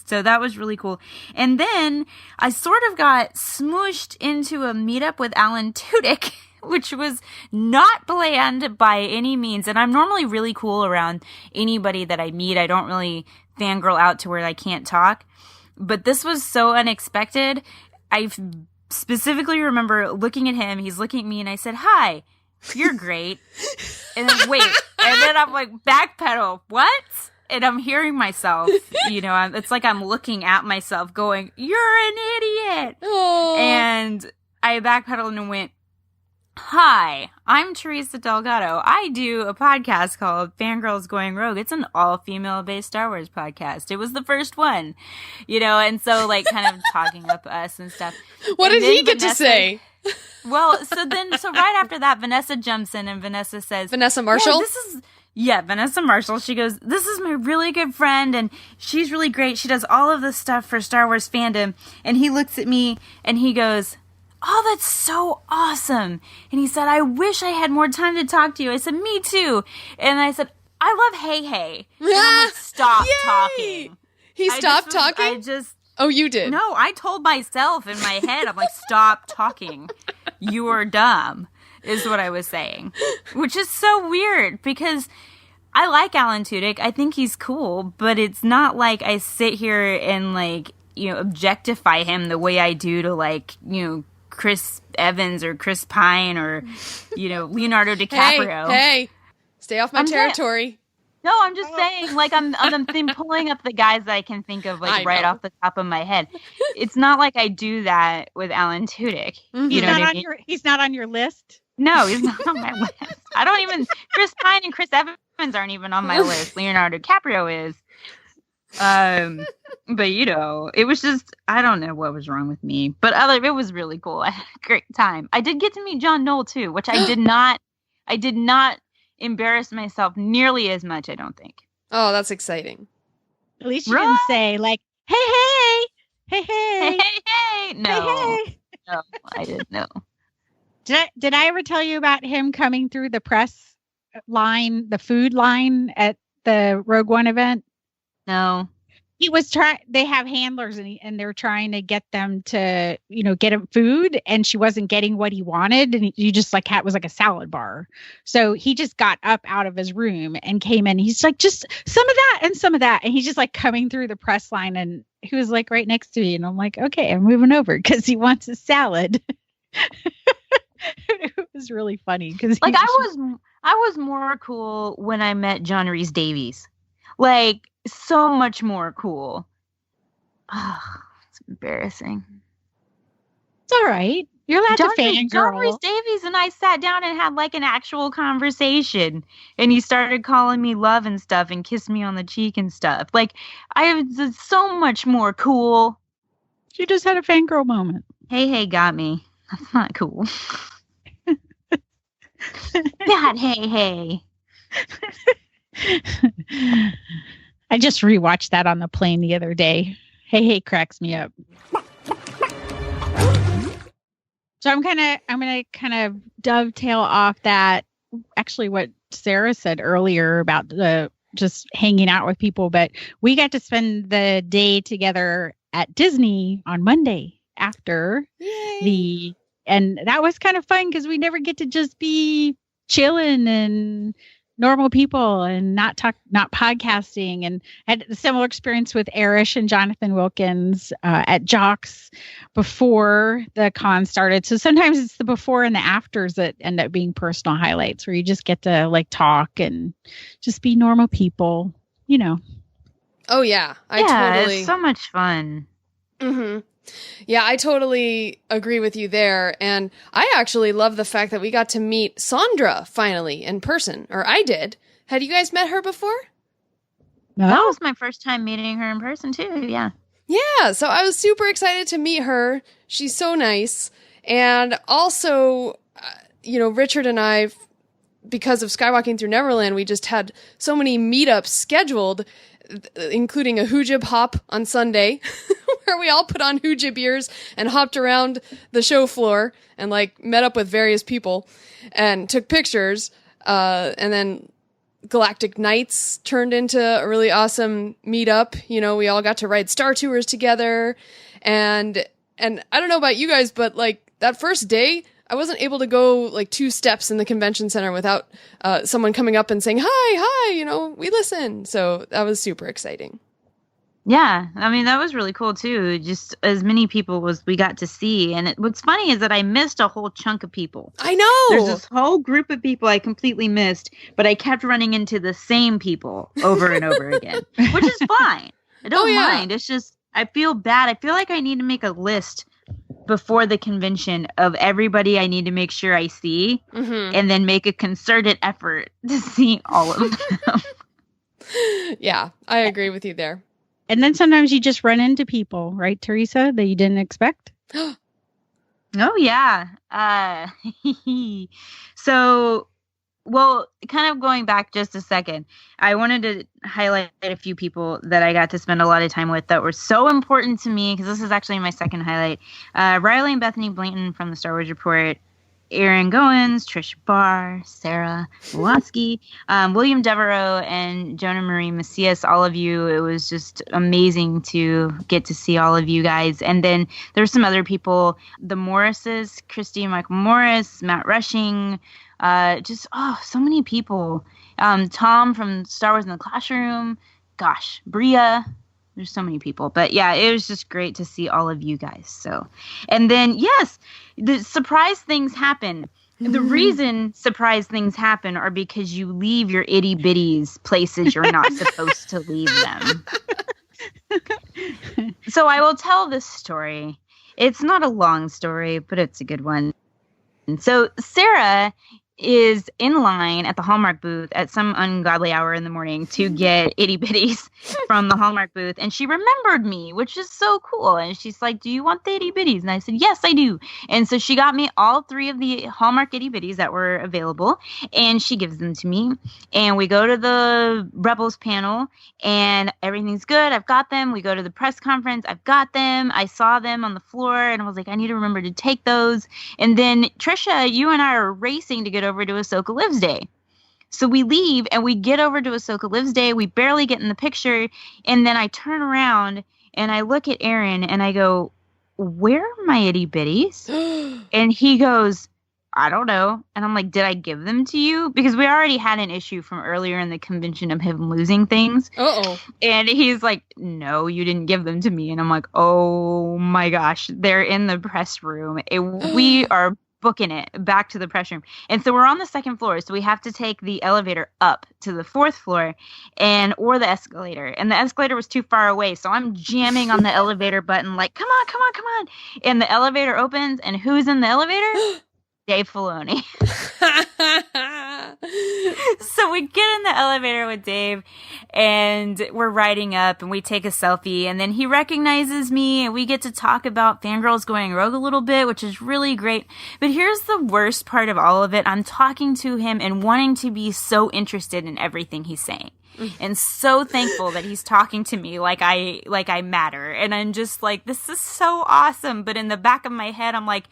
So that was really cool. And then I sort of got smooshed into a meetup with Alan Tudyk, which was not planned by any means. And I'm normally really cool around anybody that I meet. I don't really fangirl out to where I can't talk. But this was so unexpected. I specifically remember looking at him. He's looking at me and I said, "Hi, you're great." And then wait. And then I'm backpedal. What? And I'm hearing myself, it's like I'm looking at myself going, "You're an idiot." Oh. And I backpedaled and went, "Hi, I'm Teresa Delgado. I do a podcast called Fangirls Going Rogue. It's an all-female based Star Wars podcast. It was the first one," and so kind of talking up us and stuff. What and did he get to say? Well, so right after that, Vanessa jumps in and Vanessa says, Vanessa Marshall? Vanessa Marshall. She goes, "This is my really good friend, and she's really great. She does all of this stuff for Star Wars fandom." And he looks at me, and he goes, "Oh, that's so awesome." And he said, "I wish I had more time to talk to you." I said, "Me too." And I said, "I love Hey Hey." And I'm "Stop talking." He stopped talking? Oh, you did? No, I told myself in my head, I'm "Stop talking. You are dumb," is what I was saying. Which is so weird because I like Alan Tudyk. I think he's cool, but it's not like I sit here and objectify him the way I do to Chris Evans or Chris Pine or, Leonardo DiCaprio. Hey, stay off my territory. No, I'm just saying, I'm pulling up the guys that I can think of, right off the top of my head. It's not like I do that with Alan Tudyk. Mm-hmm. You know what I mean? He's not on your list? No, he's not on my list. I don't even, Chris Pine and Chris Evans aren't even on my list. Leonardo DiCaprio is. But it was just, I don't know what was wrong with me, but it was really cool. I had a great time. I did get to meet John Knoll too, which I did not embarrass myself nearly as much, I don't think. Oh, that's exciting. At least you didn't say hey. No, no, I didn't know. Did I ever tell you about him coming through the press line, the food line at the Rogue One event? No. He was they have handlers and they're trying to get them to, get him food, and she wasn't getting what he wanted. And he just was like a salad bar. So he just got up out of his room and came in. He's like, "Just some of that and some of that." And he's just coming through the press line, and he was right next to me. And I'm like, "Okay, I'm moving over," because he wants a salad. It was really funny because I was more cool when I met John Rhys Davies. So much more cool. Oh, it's embarrassing. It's all right. You're allowed to fangirl. John Rhys Davies and I sat down and had an actual conversation, and he started calling me love and stuff and kissed me on the cheek and stuff. I was so much more cool. You just had a fangirl moment. Hey got me. That's not cool. God, hey. I just rewatched that on the plane the other day. Hey cracks me up. So I'm gonna kind of dovetail off that. Actually, what Sarah said earlier about the just hanging out with people, but we got to spend the day together at Disney on Monday after and that was kind of fun because we never get to just be chilling and normal people and not podcasting, and had a similar experience with Arish and Jonathan Wilkins at Jocks before the con started. So sometimes it's the before and the afters that end up being personal highlights where you just get to talk and just be normal people, Oh yeah. Totally. It's so much fun. Mm-hmm. Yeah, I totally agree with you there. And I actually love the fact that we got to meet Sandra finally in person, or I did. Had you guys met her before? No. That was my first time meeting her in person too. Yeah. Yeah, so I was super excited to meet her. She's so nice. And also, Richard and I, because of Skywalking Through Neverland, we just had so many meetups scheduled, including a Hoojib hop on Sunday, where we all put on Hoojib ears and hopped around the show floor and met up with various people and took pictures. And then Galactic Nights turned into a really awesome meetup. We all got to ride Star Tours together. And I don't know about you guys, but that first day, I wasn't able to go 2 steps in the convention center without someone coming up and saying, hi, we listen. So that was super exciting. Yeah, I mean, that was really cool, too. Just as many people as we got to see. And what's funny is that I missed a whole chunk of people. I know! There's this whole group of people I completely missed, but I kept running into the same people over and over again, which is fine. I don't mind. It's just, I feel bad. I feel like I need to make a list before the convention of everybody I need to make sure I see, and then make a concerted effort to see all of them. Yeah, I agree with you there. And then sometimes you just run into people, right, Teresa, that you didn't expect? Oh, yeah. So, well, kind of going back just a second, I wanted to highlight a few people that I got to spend a lot of time with that were so important to me, because this is actually my second highlight. Riley and Bethany Blanton from the Star Wars Report, Aaron Goins, Tricia Barr, Sarah Woloski, William Devereaux, and Jonah Marie Macias, all of you. It was just amazing to get to see all of you guys. And then there's some other people, the Morrises, Christy and Michael Morris, Matt Rushing, so many people. Tom from Star Wars in the Classroom, gosh, Bria. There's so many people. But yeah, it was just great to see all of you guys. So, and then, yes, the surprise things happen. The reason surprise things happen are because you leave your itty bitties places you're not supposed to leave them. So I will tell this story. It's not a long story, but it's a good one. So Sarah is in line at the Hallmark booth at some ungodly hour in the morning to get itty bitties from the Hallmark booth. And she remembered me, which is so cool. And she's like, do you want the itty bitties? And I said, yes, I do. And so she got me all 3 of the Hallmark itty bitties that were available. And she gives them to me. And we go to the Rebels panel and everything's good. I've got them. We go to the press conference. I've got them. I saw them on the floor and I was like, I need to remember to take those. And then Tricia, you and I are racing to get over to Ahsoka Lives Day. So we leave and we get over to Ahsoka Lives Day. We barely get in the picture. And then I turn around and I look at Aaron and I go, where are my itty bitties? And he goes, I don't know. And I'm like, did I give them to you? Because we already had an issue from earlier in the convention of him losing things. Uh-oh. And he's like, no, you didn't give them to me. And I'm like, oh my gosh, they're in the press room. We are booking it back to the press room. And so we're on the 2nd floor. So we have to take the elevator up to the 4th floor or the escalator. And the escalator was too far away. So I'm jamming on the elevator button like, come on, come on, come on. And the elevator opens and who's in the elevator? Dave Filoni. So we get in the elevator with Dave and we're riding up and we take a selfie and then he recognizes me and we get to talk about Fangirls Going Rogue a little bit, which is really great. But here's the worst part of all of it. I'm talking to him and wanting to be so interested in everything he's saying. And so thankful that he's talking to me like I matter. And I'm just like, this is so awesome. But in the back of my head, I'm like,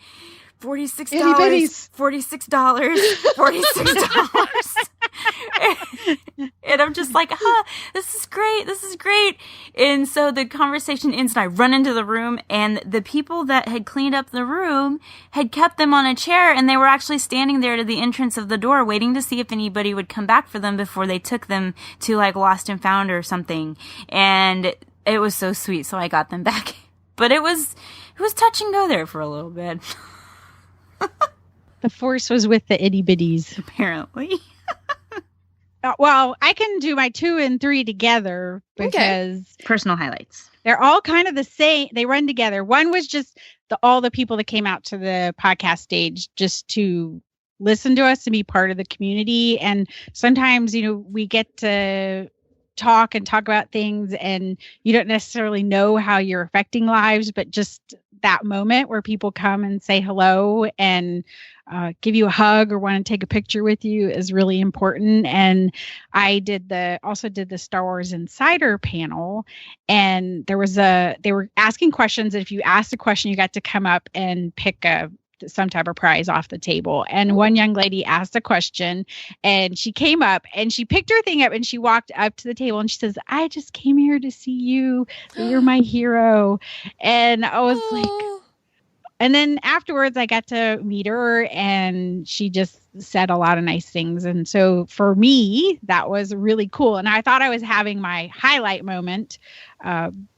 $46, $46. And I'm just like, this is great. This is great. And so the conversation ends and I run into the room and the people that had cleaned up the room had kept them on a chair and they were actually standing there to the entrance of the door waiting to see if anybody would come back for them before they took them to like Lost and Found or something. And it was so sweet. So I got them back. But it was touch and go there for a little bit. The Force was with the itty bitties. Apparently. Well, I can do my 2 and 3 together because personal highlights. They're all kind of the same. They run together. One was just all the people that came out to the podcast stage just to listen to us and be part of the community. And sometimes, we get to talk about things, and you don't necessarily know how you're affecting lives, but just that moment where people come and say hello and give you a hug or want to take a picture with you is really important. And I also did the Star Wars Insider panel, and they were asking questions. If you asked a question, you got to come up and pick some type of prize off the table. And one young lady asked a question, and she came up and she picked her thing up and she walked up to the table and she says, "I just came here to see you. You're my hero." And I was like, and then afterwards I got to meet her, and she just said a lot of nice things. And so for me, that was really cool. And I thought I was having my highlight moment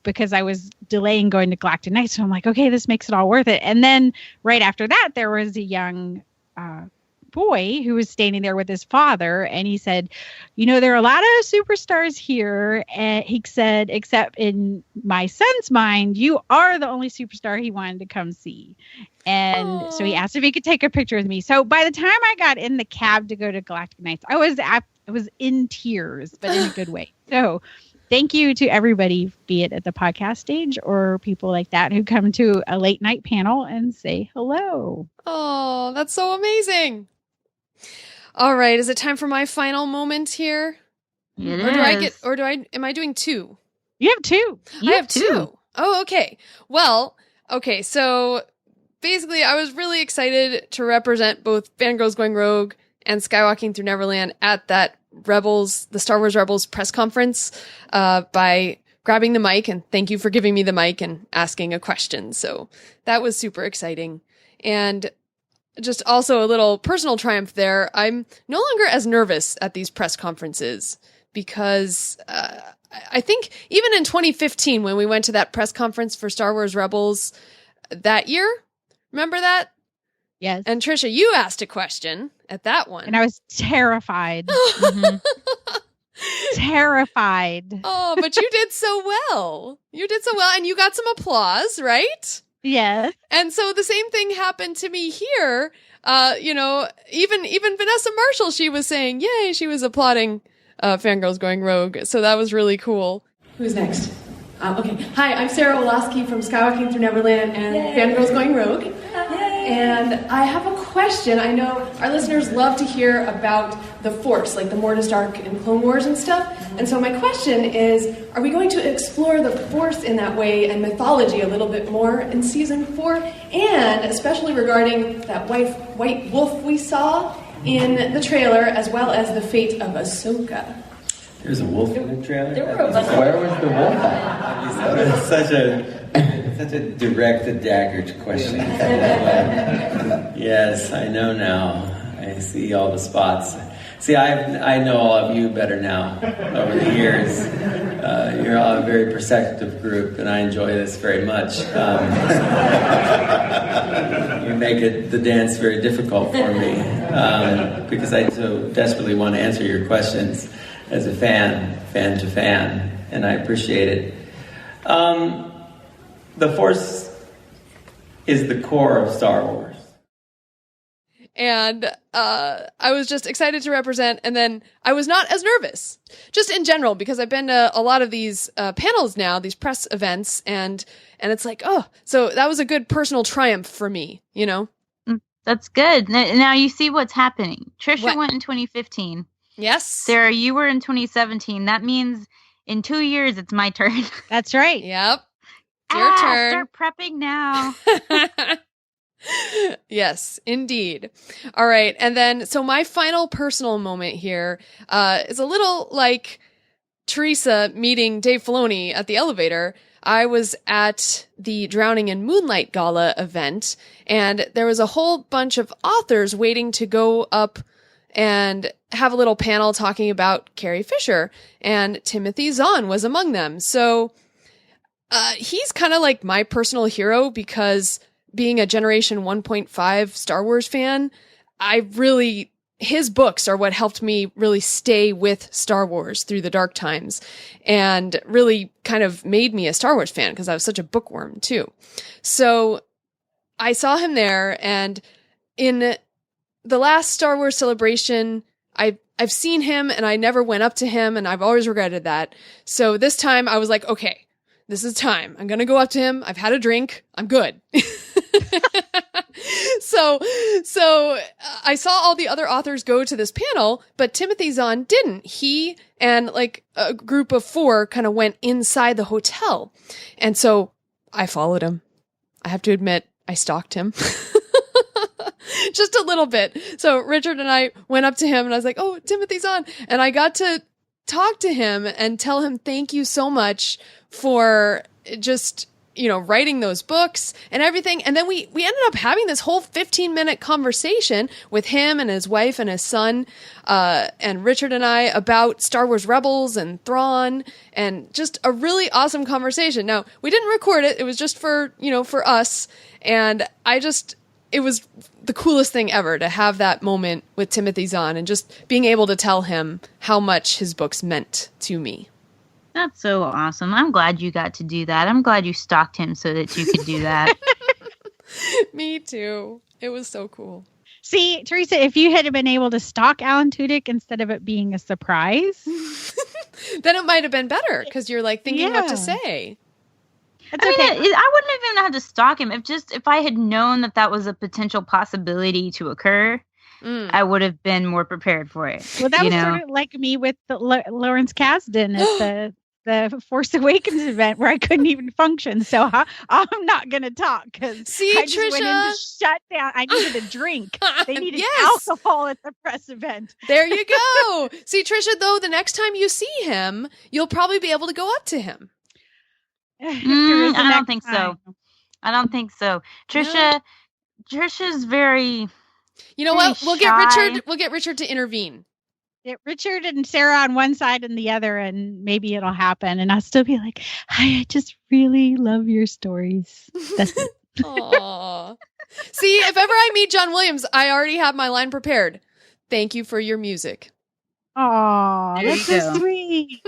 because I was delaying going to Galactic Night. So I'm like, okay, this makes it all worth it. And then right after that, there was a young boy who was standing there with his father, and he said, there are a lot of superstars here. And he said, except in my son's mind, you are the only superstar he wanted to come see. And so he asked if he could take a picture with me. So by the time I got in the cab to go to Galactic Nights, I was in tears, but in a good way. So thank you to everybody, be it at the podcast stage or people like that who come to a late night panel and say hello. Oh, that's so amazing. All right. Is it time for my final moment here? Am I doing two? You have two. I have two. Oh, okay. Well, okay. So basically I was really excited to represent both Fangirls Going Rogue and Skywalking Through Neverland at that the Star Wars Rebels press conference, by grabbing the mic, and thank you for giving me the mic and asking a question. So that was super exciting. And just also a little personal triumph there. I'm no longer as nervous at these press conferences because I think even in 2015, when we went to that press conference for Star Wars Rebels that year, remember that? Yes. And Tricia, you asked a question at that one. And I was terrified. Mm-hmm. Terrified. Oh, but you did so well. You did so well, and you got some applause, right? Yes. And so the same thing happened to me here. Even Vanessa Marshall, she was saying, yay, she was applauding Fangirls Going Rogue. So that was really cool. Who's next? Okay. Hi, I'm Sarah Woloski from Skywalking Through Neverland and Fangirls Going Rogue. And I have a question. I know our listeners love to hear about the Force, like the Mortis arc in Clone Wars and stuff. And so my question is, are we going to explore the Force in that way and mythology a little bit more in Season 4? And especially regarding that white wolf we saw in the trailer, as well as the fate of Ahsoka. There's a wolf in the trailer? Where was the wolf at? That's such a direct dagger question. Yes, I know now. I see all the spots. See, I know all of you better now over the years. You're all a very perceptive group, and I enjoy this very much. You make the dance very difficult for me because I so desperately want to answer your questions as a fan to fan, and I appreciate it. The Force is the core of Star Wars. And I was just excited to represent, and then I was not as nervous, just in general, because I've been to a lot of these panels now, these press events, and it's like, so that was a good personal triumph for me, That's good. Now you see what's happening. Tricia went in 2015. Yes. Sarah, you were in 2017. That means in 2 years, it's my turn. That's right. Yep. It's your turn. Start prepping now. Yes, indeed. All right. And then, so my final personal moment here is a little like Teresa meeting Dave Filoni at the elevator. I was at the Drowning in Moonlight Gala event, and there was a whole bunch of authors waiting to go up and have a little panel talking about Carrie Fisher, and Timothy Zahn was among them. So he's kind of like my personal hero because being a Generation 1.5 Star Wars fan, his books are what helped me really stay with Star Wars through the dark times and really kind of made me a Star Wars fan because I was such a bookworm too. So I saw him there, and in the last Star Wars celebration, I I've seen him and I never went up to him, and I've always regretted that. So this time I was like, okay, this is time. I'm going to go up to him. I've had a drink. I'm good. So I saw all the other authors go to this panel, but Timothy Zahn didn't. He and like a group of 4 kind of went inside the hotel. And so I followed him. I have to admit, I stalked him. Just a little bit. So Richard and I went up to him and I was like, oh, Timothy Zahn. And I got to talk to him and tell him thank you so much for just, writing those books and everything. And then we ended up having this whole 15-minute conversation with him and his wife and his son, and Richard and I about Star Wars Rebels and Thrawn, and just a really awesome conversation. Now, we didn't record it. It was just for us. And it was the coolest thing ever to have that moment with Timothy Zahn and just being able to tell him how much his books meant to me. That's so awesome. I'm glad you got to do that. I'm glad you stalked him so that you could do that. Me too. It was so cool. See, Teresa, if you had been able to stalk Alan Tudyk instead of it being a surprise, then it might have been better because you're like thinking what to say. I wouldn't have even had to stalk him if I had known that was a potential possibility to occur. I would have been more prepared for it. Well, that was sort of like me with Lawrence Kasdan at the Force Awakens event where I couldn't even function. So I'm not going to talk because I just Trisha. went into shutdown. I needed a drink. They needed alcohol at the press event. There you go. See, Trisha, though, the next time you see him, you'll probably be able to go up to him. I don't think so. I don't think so. Trisha's very... You know what? We'll get Richard to intervene. Get Richard and Sarah on one side and the other, and maybe it'll happen. And I'll still be like, "Hi, I just really love your stories." That's it. Aww. See, if ever I meet John Williams, I already have my line prepared. Thank you for your music. Aw, that's so sweet.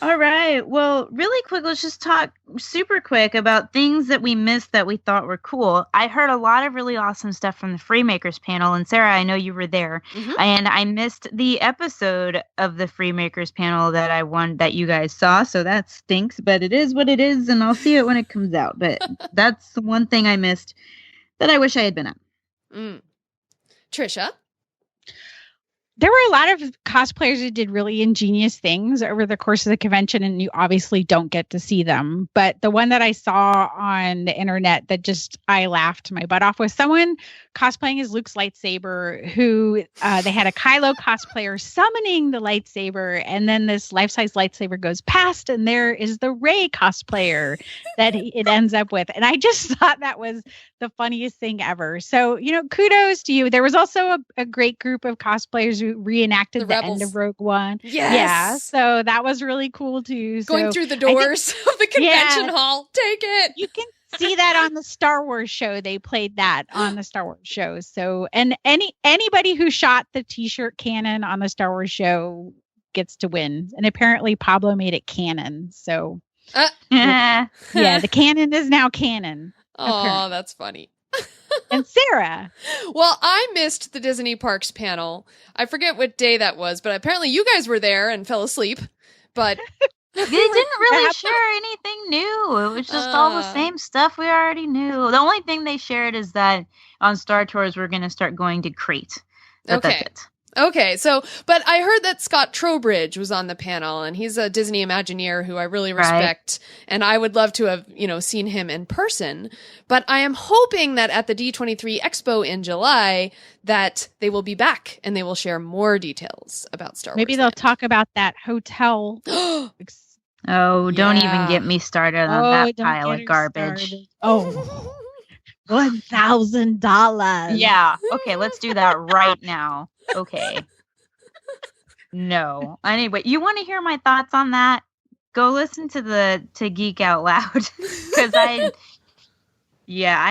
All right. Well, really quick, let's just talk super quick about things that we missed that we thought were cool. I heard a lot of really awesome stuff from the Freemakers panel. And Sarah, I know you were there. Mm-hmm. And I missed the episode of the Freemakers panel that you guys saw. So that stinks, but it is what it is. And I'll see it when it comes out. But that's one thing I missed that I wish I had been at. Tricia? There were a lot of cosplayers who did really ingenious things over the course of the convention, and you obviously don't get to see them. But the one that I saw on the internet that I laughed my butt off was someone cosplaying as Luke's lightsaber, who they had a Kylo cosplayer summoning the lightsaber, and then this life-size lightsaber goes past, and there is the Rey cosplayer that it ends up with. And I just thought that was the funniest thing ever. So, kudos to you. There was also a great group of cosplayers who reenacted the end of Rogue One. Yes. Yeah. So that was really cool too. Going through the doors of the convention hall. Take it. You can see that on the Star Wars show. They played that on the Star Wars show. So, and anybody who shot the t-shirt cannon on the Star Wars show gets to win. And apparently Pablo made it canon. So the cannon is now canon. Oh, that's funny. And Sarah. Well, I missed the Disney Parks panel. I forget what day that was, but apparently you guys were there and fell asleep. But they didn't really share anything new. It was just all the same stuff we already knew. The only thing they shared is that on Star Tours we're going to start going to Crate. That's it. Okay, but I heard that Scott Trowbridge was on the panel, and he's a Disney Imagineer who I really respect, and I would love to have, seen him in person. But I am hoping that at the D23 Expo in July that they will be back and they will share more details about Star Wars. Maybe they'll talk about that hotel. Oh, don't even get me started on that pile of garbage. Oh. $1,000. Yeah. Okay, let's do that right now. Okay. No. Anyway, you want to hear my thoughts on that? Go listen to Geek Out Loud because I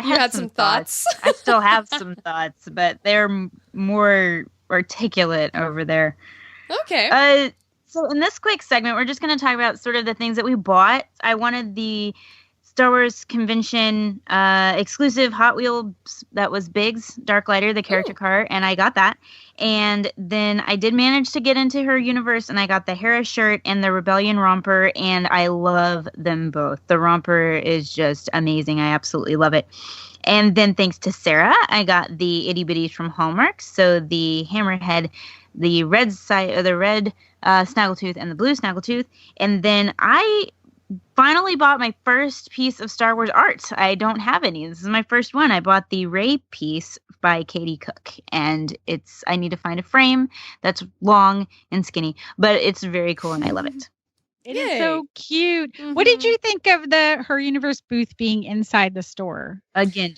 had some thoughts. I still have some thoughts, but they're more articulate over there. Okay. So in this quick segment, we're just going to talk about sort of the things that we bought. I wanted the Star Wars convention exclusive Hot Wheels that was Biggs Darklighter, the character car, and I got that. And then I did manage to get into her universe, and I got the Hera shirt and the Rebellion romper, and I love them both. The romper is just amazing. I absolutely love it. And then thanks to Sarah, I got the itty bitties from Hallmark. So the Hammerhead, the red Snaggletooth, and the blue Snaggletooth. And then I finally bought my first piece of Star Wars art. I don't have any. This is my first one. I bought the Rey piece by Katie Cook, and I need to find a frame that's long and skinny, but it's very cool and I love it. It is so cute. Mm-hmm. What did you think of Her Universe booth being inside the store? Again,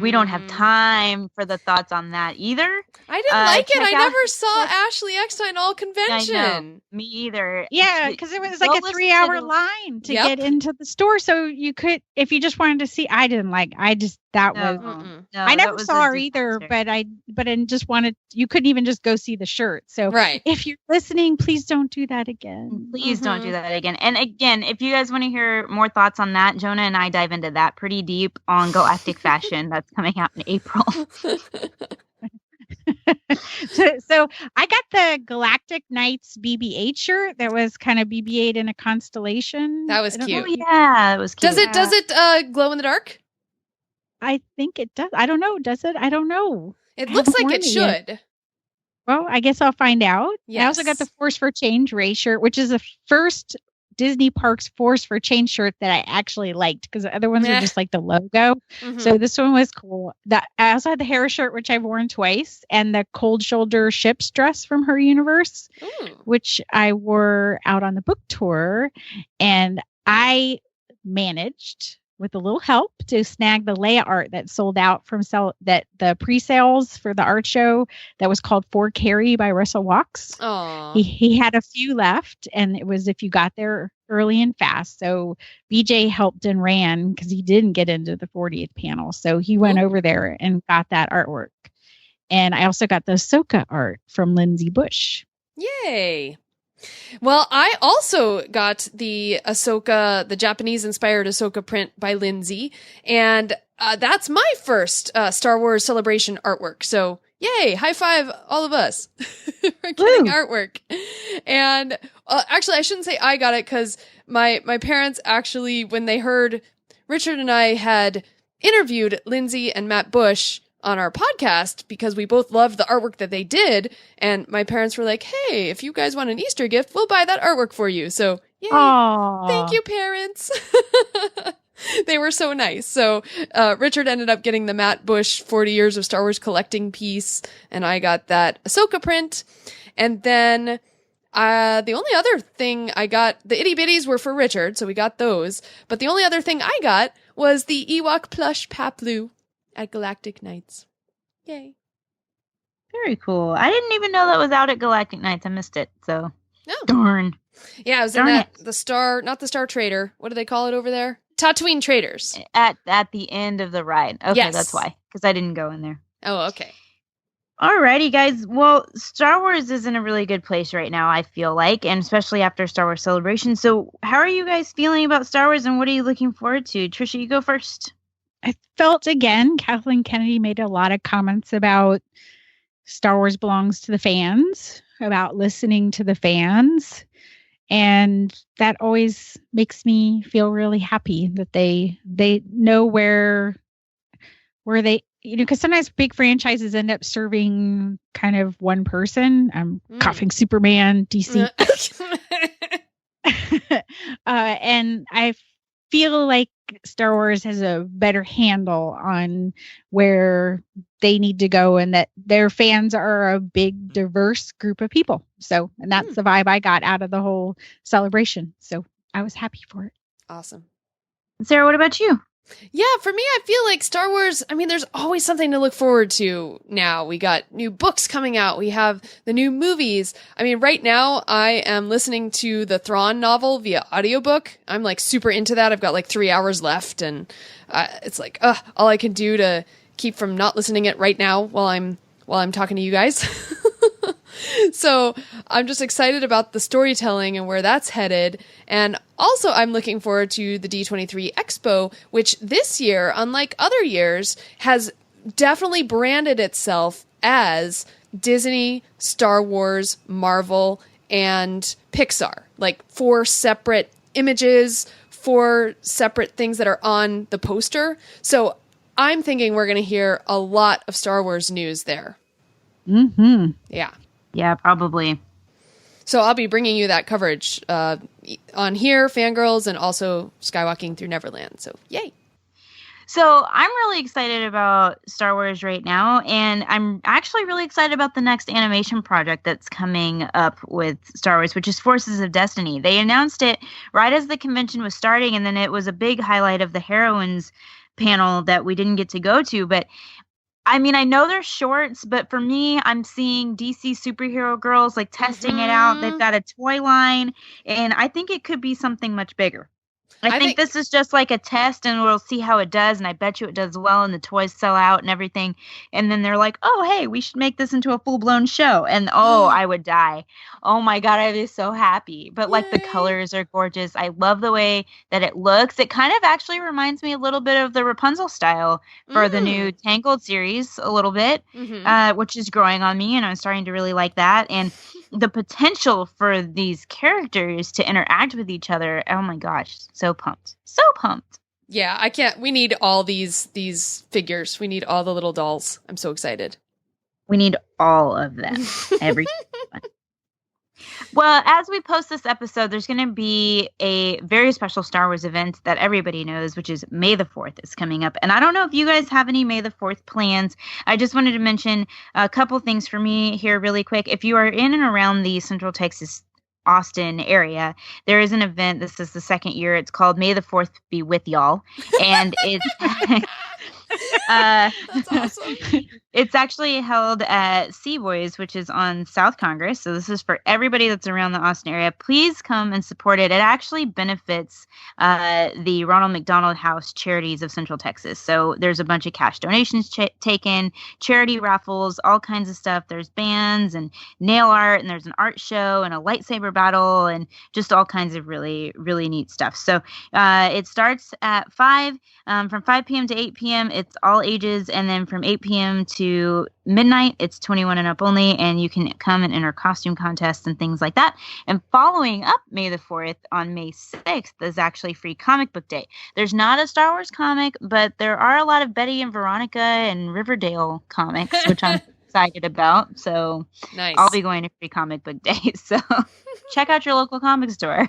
we don't have time for the thoughts on that either. I didn't like it. I never saw Ashley Eckstein all convention. I know. Me either. Yeah, because it was like a 3-hour line to get into the store. So you could, if you just wanted to see, I never saw her either, but I just wanted, you couldn't even just go see the shirt. So if you're listening, please don't do that again. Please don't do that again. And again, if you guys want to hear more thoughts on that, Jonah and I dive into that pretty deep on Galactic Fashion. That's coming out in April. So I got the Galactic Knights BB-8 shirt that was kind of BB-8 in a constellation. That was cute. Oh, yeah, it was cute. Does it glow in the dark? I think it does. I don't know. Does it? I don't know. It looks like it should. Well, I guess I'll find out. Yes. I also got the Force for Change Rey shirt, which is the first Disney Parks Force for Change shirt that I actually liked, because the other ones were just like the logo. Mm-hmm. So this one was cool. I also had the Hera shirt, which I've worn twice, and the Cold Shoulder Ship's dress from Her Universe, which I wore out on the book tour. And I managed, with a little help, to snag the Leia art that sold out from the pre-sales for the art show that was called For Carrie by Russell Walks. He had a few left, and it was if you got there early and fast. So BJ helped and ran because he didn't get into the 40th panel. So he went over there and got that artwork. And I also got the Ahsoka art from Lindsay Bush. Yay. Well, I also got the Ahsoka, the Japanese-inspired Ahsoka print by Lindsay, and that's my first Star Wars Celebration artwork. So, yay! High five, all of us, for getting artwork. And actually, I shouldn't say I got it, because my parents actually, when they heard Richard and I had interviewed Lindsay and Matt Bush on our podcast, because we both loved the artwork that they did, and my parents were like, hey, if you guys want an Easter gift, we'll buy that artwork for you. So yay. Thank you, parents. They were so nice. So Richard ended up getting the Matt Bush 40 Years of Star Wars Collecting piece, and I got that Ahsoka print. And then the only other thing I got, the itty bitties were for Richard, so we got those, but the only other thing I got was the Ewok plush Paplu at Galactic Nights. Yay. Very cool. I didn't even know that was out at Galactic Nights. I missed it. So darn. Yeah, it was in the Star, not the Star Trader. What do they call it over there? Tatooine Traders. At the end of the ride. Okay, yes. That's why. Because I didn't go in there. Oh, okay. Alrighty, guys. Well, Star Wars is in a really good place right now, I feel like, and especially after Star Wars Celebration. So how are you guys feeling about Star Wars, and what are you looking forward to? Tricia, you go first. I felt, again, Kathleen Kennedy made a lot of comments about Star Wars belongs to the fans, about listening to the fans. And that always makes me feel really happy that they know where they, because sometimes big franchises end up serving kind of one person. I'm coughing Superman, DC. And I feel like Star Wars has a better handle on where they need to go, and that their fans are a big, diverse group of people. So, and that's the vibe I got out of the whole celebration. So I was happy for it. Awesome. Sarah, what about you? Yeah, for me, I feel like Star Wars, I mean, there's always something to look forward to now. We got new books coming out. We have the new movies. I mean, right now, I am listening to the Thrawn novel via audiobook. I'm like super into that. I've got like 3 hours left, and it's like, all I can do to keep from not listening it right now while I'm talking to you guys. So I'm just excited about the storytelling and where that's headed. And also I'm looking forward to the D23 Expo, which this year, unlike other years, has definitely branded itself as Disney, Star Wars, Marvel, and Pixar. Like 4 separate images, 4 separate things that are on the poster. So I'm thinking we're going to hear a lot of Star Wars news there. Mm-hmm. Yeah. Yeah, probably. So I'll be bringing you that coverage on here, Fangirls, and also Skywalking Through Neverland. So yay. So I'm really excited about Star Wars right now, and I'm actually really excited about the next animation project that's coming up with Star Wars, which is Forces of Destiny. They announced it right as the convention was starting, and then it was a big highlight of the Heroines panel that we didn't get to go to. But I mean, I know they're shorts, but for me, I'm seeing DC superhero girls like testing it out. They've got a toy line, and I think it could be something much bigger. I think this is just like a test, and we'll see how it does, and I bet you it does well, and the toys sell out and everything. And then they're like, oh, hey, we should make this into a full-blown show. And, I would die. Oh, my God, I'd be so happy. But, like, the colors are gorgeous. I love the way that it looks. It kind of actually reminds me a little bit of the Rapunzel style for the new Tangled series a little bit, which is growing on me, and I'm starting to really like that. And the potential for these characters to interact with each other, oh my gosh, so pumped. So pumped. Yeah, we need all these figures. We need all the little dolls. I'm so excited. We need all of them. Every one. Well, as we post this episode, there's going to be a very special Star Wars event that everybody knows, which is May the 4th is coming up. And I don't know if you guys have any May the 4th plans. I just wanted to mention a couple things for me here really quick. If you are in and around the Central Texas Austin area, there is an event. This is the second year. It's called May the 4th Be With Y'all. And it's that's awesome. It's actually held at Seaboys, which is on South Congress. So this is for everybody that's around the Austin area. Please come and support it. It actually benefits the Ronald McDonald House Charities of Central Texas. So there's a bunch of cash donations taken, charity raffles, all kinds of stuff. There's bands and nail art, and there's an art show and a lightsaber battle, and just all kinds of really, really neat stuff. So it starts at 5, from 5 p.m. to 8 p.m. It's all ages, and then from 8 p.m. to midnight, it's 21 and up only, and you can come and enter costume contests and things like that. And following up May the 4th, on May 6th, is actually Free Comic Book Day. There's not a Star Wars comic, but there are a lot of Betty and Veronica and Riverdale comics, which I'm excited about. So nice. I'll be going to Free Comic Book Day. So check out your local comic store.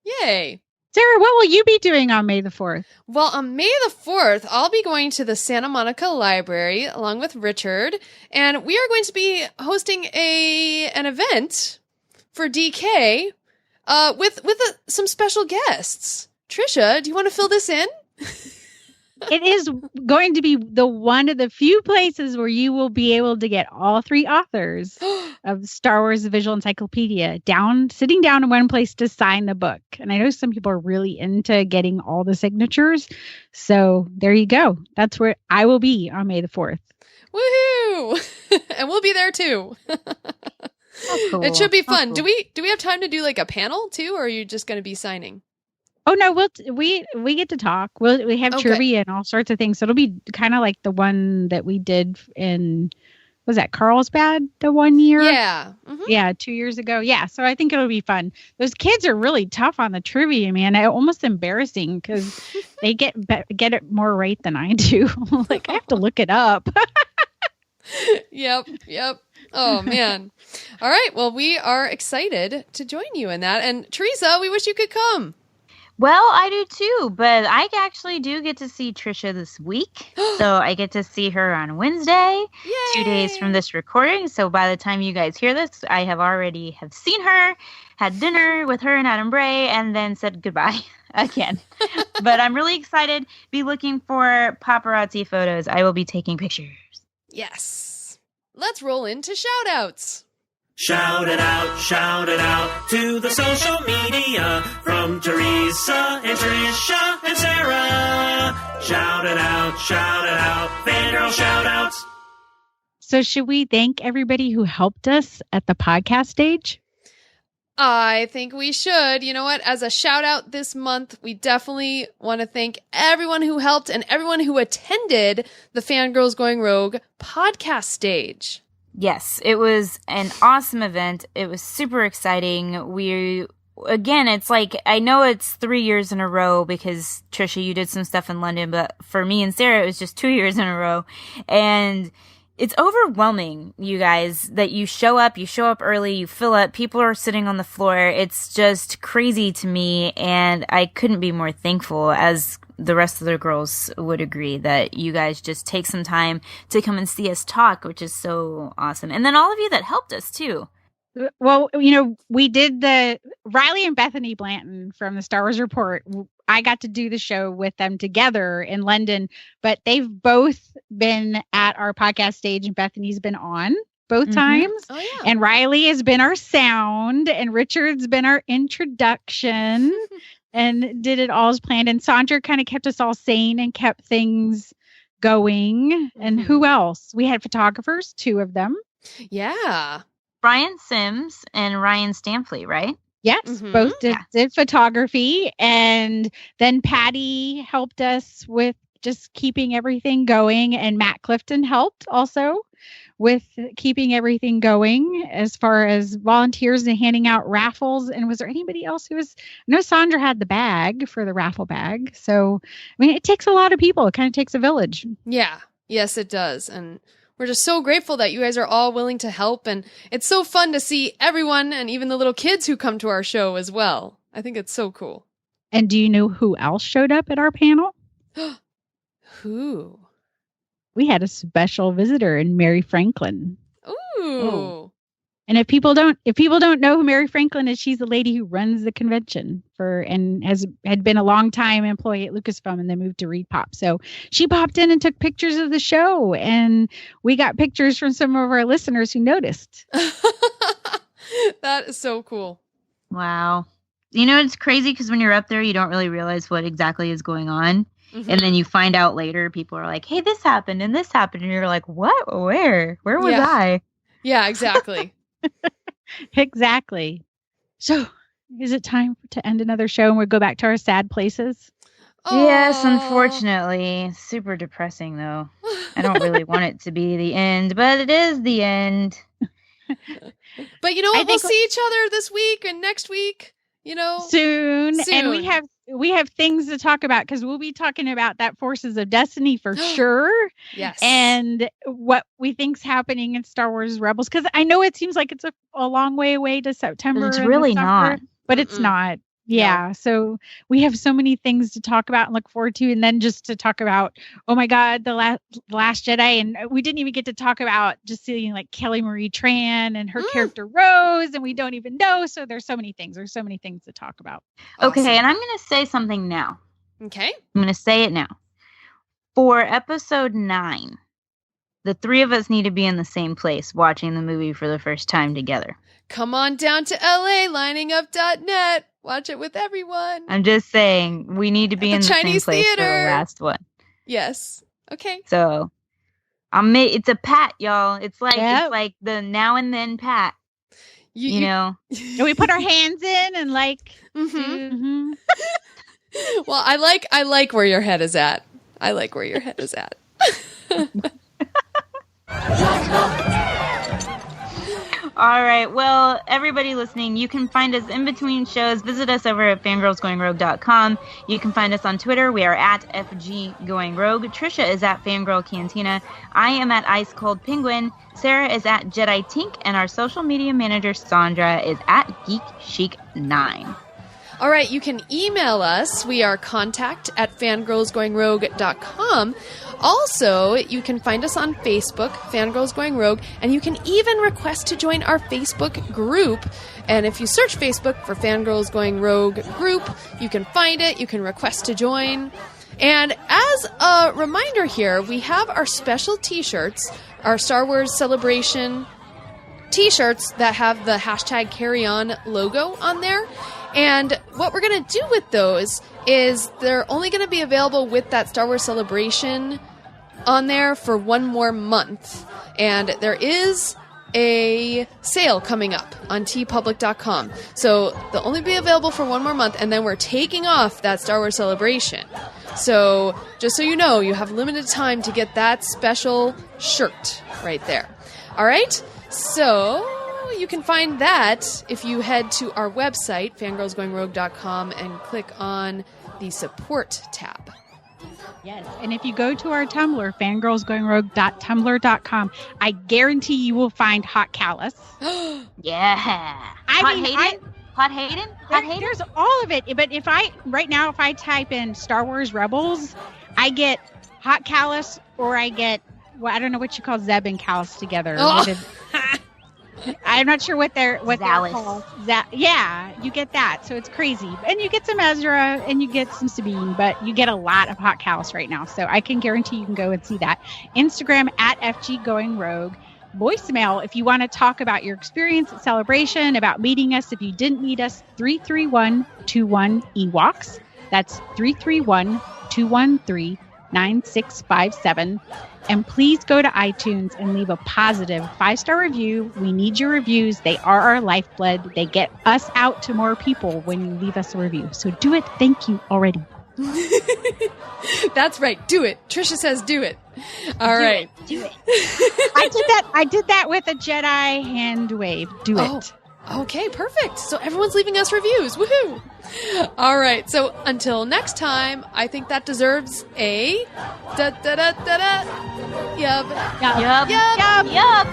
Yay. Sarah, what will you be doing on May the 4th? Well, on May the 4th, I'll be going to the Santa Monica Library along with Richard, and we are going to be hosting an event for DK with some special guests. Tricia, do you want to fill this in? It is going to be one of the few places where you will be able to get all 3 authors of Star Wars: The Visual Encyclopedia sitting down in one place to sign the book. And I know some people are really into getting all the signatures. So there you go. That's where I will be on May the 4th. Woohoo! And we'll be there too. Cool. It should be fun. Cool. Do we have time to do like a panel too, or are you just going to be signing? Oh no, we get to talk. We have trivia and all sorts of things. So it'll be kind of like the one that we did in, was that Carlsbad the one year? Yeah. Mm-hmm. Yeah, 2 years ago. Yeah, so I think it'll be fun. Those kids are really tough on the trivia, man. Almost embarrassing because they get it more right than I do. Like I have to look it up. Yep. Oh man. All right. Well, we are excited to join you in that. And Teresa, we wish you could come. Well, I do too, but I actually do get to see Tricia this week. So I get to see her on Wednesday, Yay! 2 days from this recording. So by the time you guys hear this, I have already seen her, had dinner with her and Adam Bray, and then said goodbye again. But I'm really excited. Be looking for paparazzi photos. I will be taking pictures. Yes. Let's roll into shout-outs. Shout it out to the social media from Teresa and Tricia and Sarah. Shout it out, fangirl shout outs. So should we thank everybody who helped us at the podcast stage? I think we should. You know what? As a shout out this month, we definitely want to thank everyone who helped and everyone who attended the Fangirls Going Rogue podcast stage. Yes, it was an awesome event. It was super exciting. Again, it's like, I know it's 3 years in a row because, Tricia, you did some stuff in London, but for me and Sarah, it was just 2 years in a row. And it's overwhelming, you guys, that you show up early, you fill up, people are sitting on the floor. It's just crazy to me, and I couldn't be more thankful, as the rest of the girls would agree, that you guys just take some time to come and see us talk, which is so awesome. And then all of you that helped us, too. Well, we did Riley and Bethany Blanton from the Star Wars Report. I got to do the show with them together in London, but they've both been at our podcast stage, and Bethany's been on both times. Oh, yeah. And Riley has been our sound, and Richard's been our introduction and did it all as planned. And Sandra kind of kept us all sane and kept things going. And who else? We had photographers, 2 of them. Yeah. Brian Sims and Ryan Stampley, right? Yes, both did photography. And then Patty helped us with just keeping everything going. And Matt Clifton helped also with keeping everything going as far as volunteers and handing out raffles. And was there anybody else who was? I know Sandra had the bag for the raffle bag. So, I mean, it takes a lot of people. It kind of takes a village. Yeah. Yes, it does. And we're just so grateful that you guys are all willing to help. And it's so fun to see everyone and even the little kids who come to our show as well. I think it's so cool. And do you know who else showed up at our panel? Who? We had a special visitor in Mary Franklin. Ooh. And if people don't know who Mary Franklin is, she's the lady who runs the convention and had been a long time employee at Lucasfilm and then moved to Reed Pop. So she popped in and took pictures of the show, and we got pictures from some of our listeners who noticed. That is so cool. Wow. It's crazy because when you're up there, you don't really realize what exactly is going on. And then you find out later, people are like, hey, this happened and this happened. And you're like, what? Where was I? Yeah, exactly. Exactly. So is it time to end another show and we'll go back to our sad places? Oh. Yes, unfortunately. Super depressing, though. I don't really want it to be the end, but it is the end. But you know what? We'll see each other this week and next week, soon. And we have things to talk about because we'll be talking about that Forces of Destiny for sure. Yes. And what we think's happening in Star Wars Rebels, because I know it seems like it's a long way away to September. It's really not. But it's not. Yeah. No. So we have so many things to talk about and look forward to. And then just to talk about, oh my God, the Last Jedi. And we didn't even get to talk about just seeing like Kelly Marie Tran and her character Rose. And we don't even know. So there's so many things. There's so many things to talk about. Okay. Awesome. And I'm going to say something now. Okay. I'm going to say it now. For episode 9, the 3 of us need to be in the same place watching the movie for the first time together. Come on down to LA, liningup.net. Watch it with everyone. I'm just saying, we need to be in the Chinese same place theater for the last one. Yes. Okay. So, it's a pat, y'all. It's like the now and then pat. You know. We put our hands in and like. Mm-hmm. Well, I like where your head is at. I like where your head is at. All right. Well, everybody listening, you can find us in between shows. Visit us over at fangirlsgoingrogue.com. You can find us on Twitter. We are at FGGoingRogue. Tricia is at Fangirl Cantina. I am at Ice Cold Penguin. Sarah is at Jedi Tink. And our social media manager, Sandra, is at Geek Chic 9. All right, you can email us. We are contact@fangirlsgoingrogue.com. Also, you can find us on Facebook, Fangirls Going Rogue, and you can even request to join our Facebook group. And if you search Facebook for Fangirls Going Rogue group, you can find it. You can request to join. And as a reminder here, we have our special t-shirts, our Star Wars Celebration t-shirts that have the #CarryOn logo on there. And what we're going to do with those is they're only going to be available with that Star Wars Celebration on there for one more month. And there is a sale coming up on tpublic.com. So they'll only be available for one more month, and then we're taking off that Star Wars Celebration. So just so you know, you have limited time to get that special shirt right there. All right? So you can find that if you head to our website, fangirlsgoingrogue.com, and click on the support tab. Yes, and if you go to our Tumblr, fangirlsgoingrogue.tumblr.com, I guarantee you will find Hot Callus. Yeah. Hot Hayden? There's all of it. But if I type in Star Wars Rebels, I get Hot Callus, or I get, well, I don't know what you call Zeb and Callus together. Oh. I'm not sure what they're called. Yeah, you get that. So it's crazy. And you get some Ezra and you get some Sabine, but you get a lot of Hot Callus right now. So I can guarantee you can go and see that. Instagram at FGGoingRogue. Voicemail, if you want to talk about your experience at Celebration, about meeting us. If you didn't meet us, 331-21-EWOKS. That's 331-213-9657. And please go to iTunes and leave a positive 5-star review. We need your reviews. They are our lifeblood. They get us out to more people when you leave us a review. So do it. Thank you already. That's right. Do it. Tricia says do it. All right. Do it. I did that with a Jedi hand wave. Do it. Okay, perfect. So everyone's leaving us reviews. Woohoo! All right. So until next time, I think that deserves a da da da da da. Yup. Yup. Yup. Yup.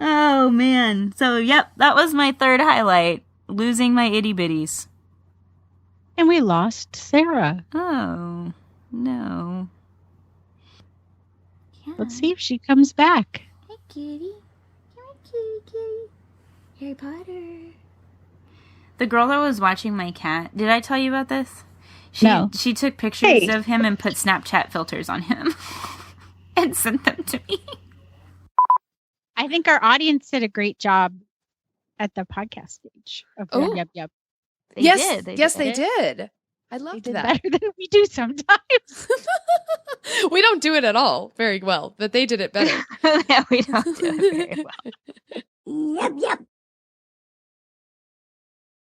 Oh, man. So, yep, that was my third highlight. Losing my itty bitties. And we lost Sarah. Oh, no. Yeah. Let's see if she comes back. Hi, kitty. Come on, kitty. Harry Potter. The girl that was watching my cat, did I tell you about this? No. She took pictures of him and put Snapchat filters on him and sent them to me. I think our audience did a great job at the podcast stage. Yep. They did. I loved that. Better than we do sometimes. We don't do it at all very well, but they did it better. Yeah, we don't do it very well. Yep.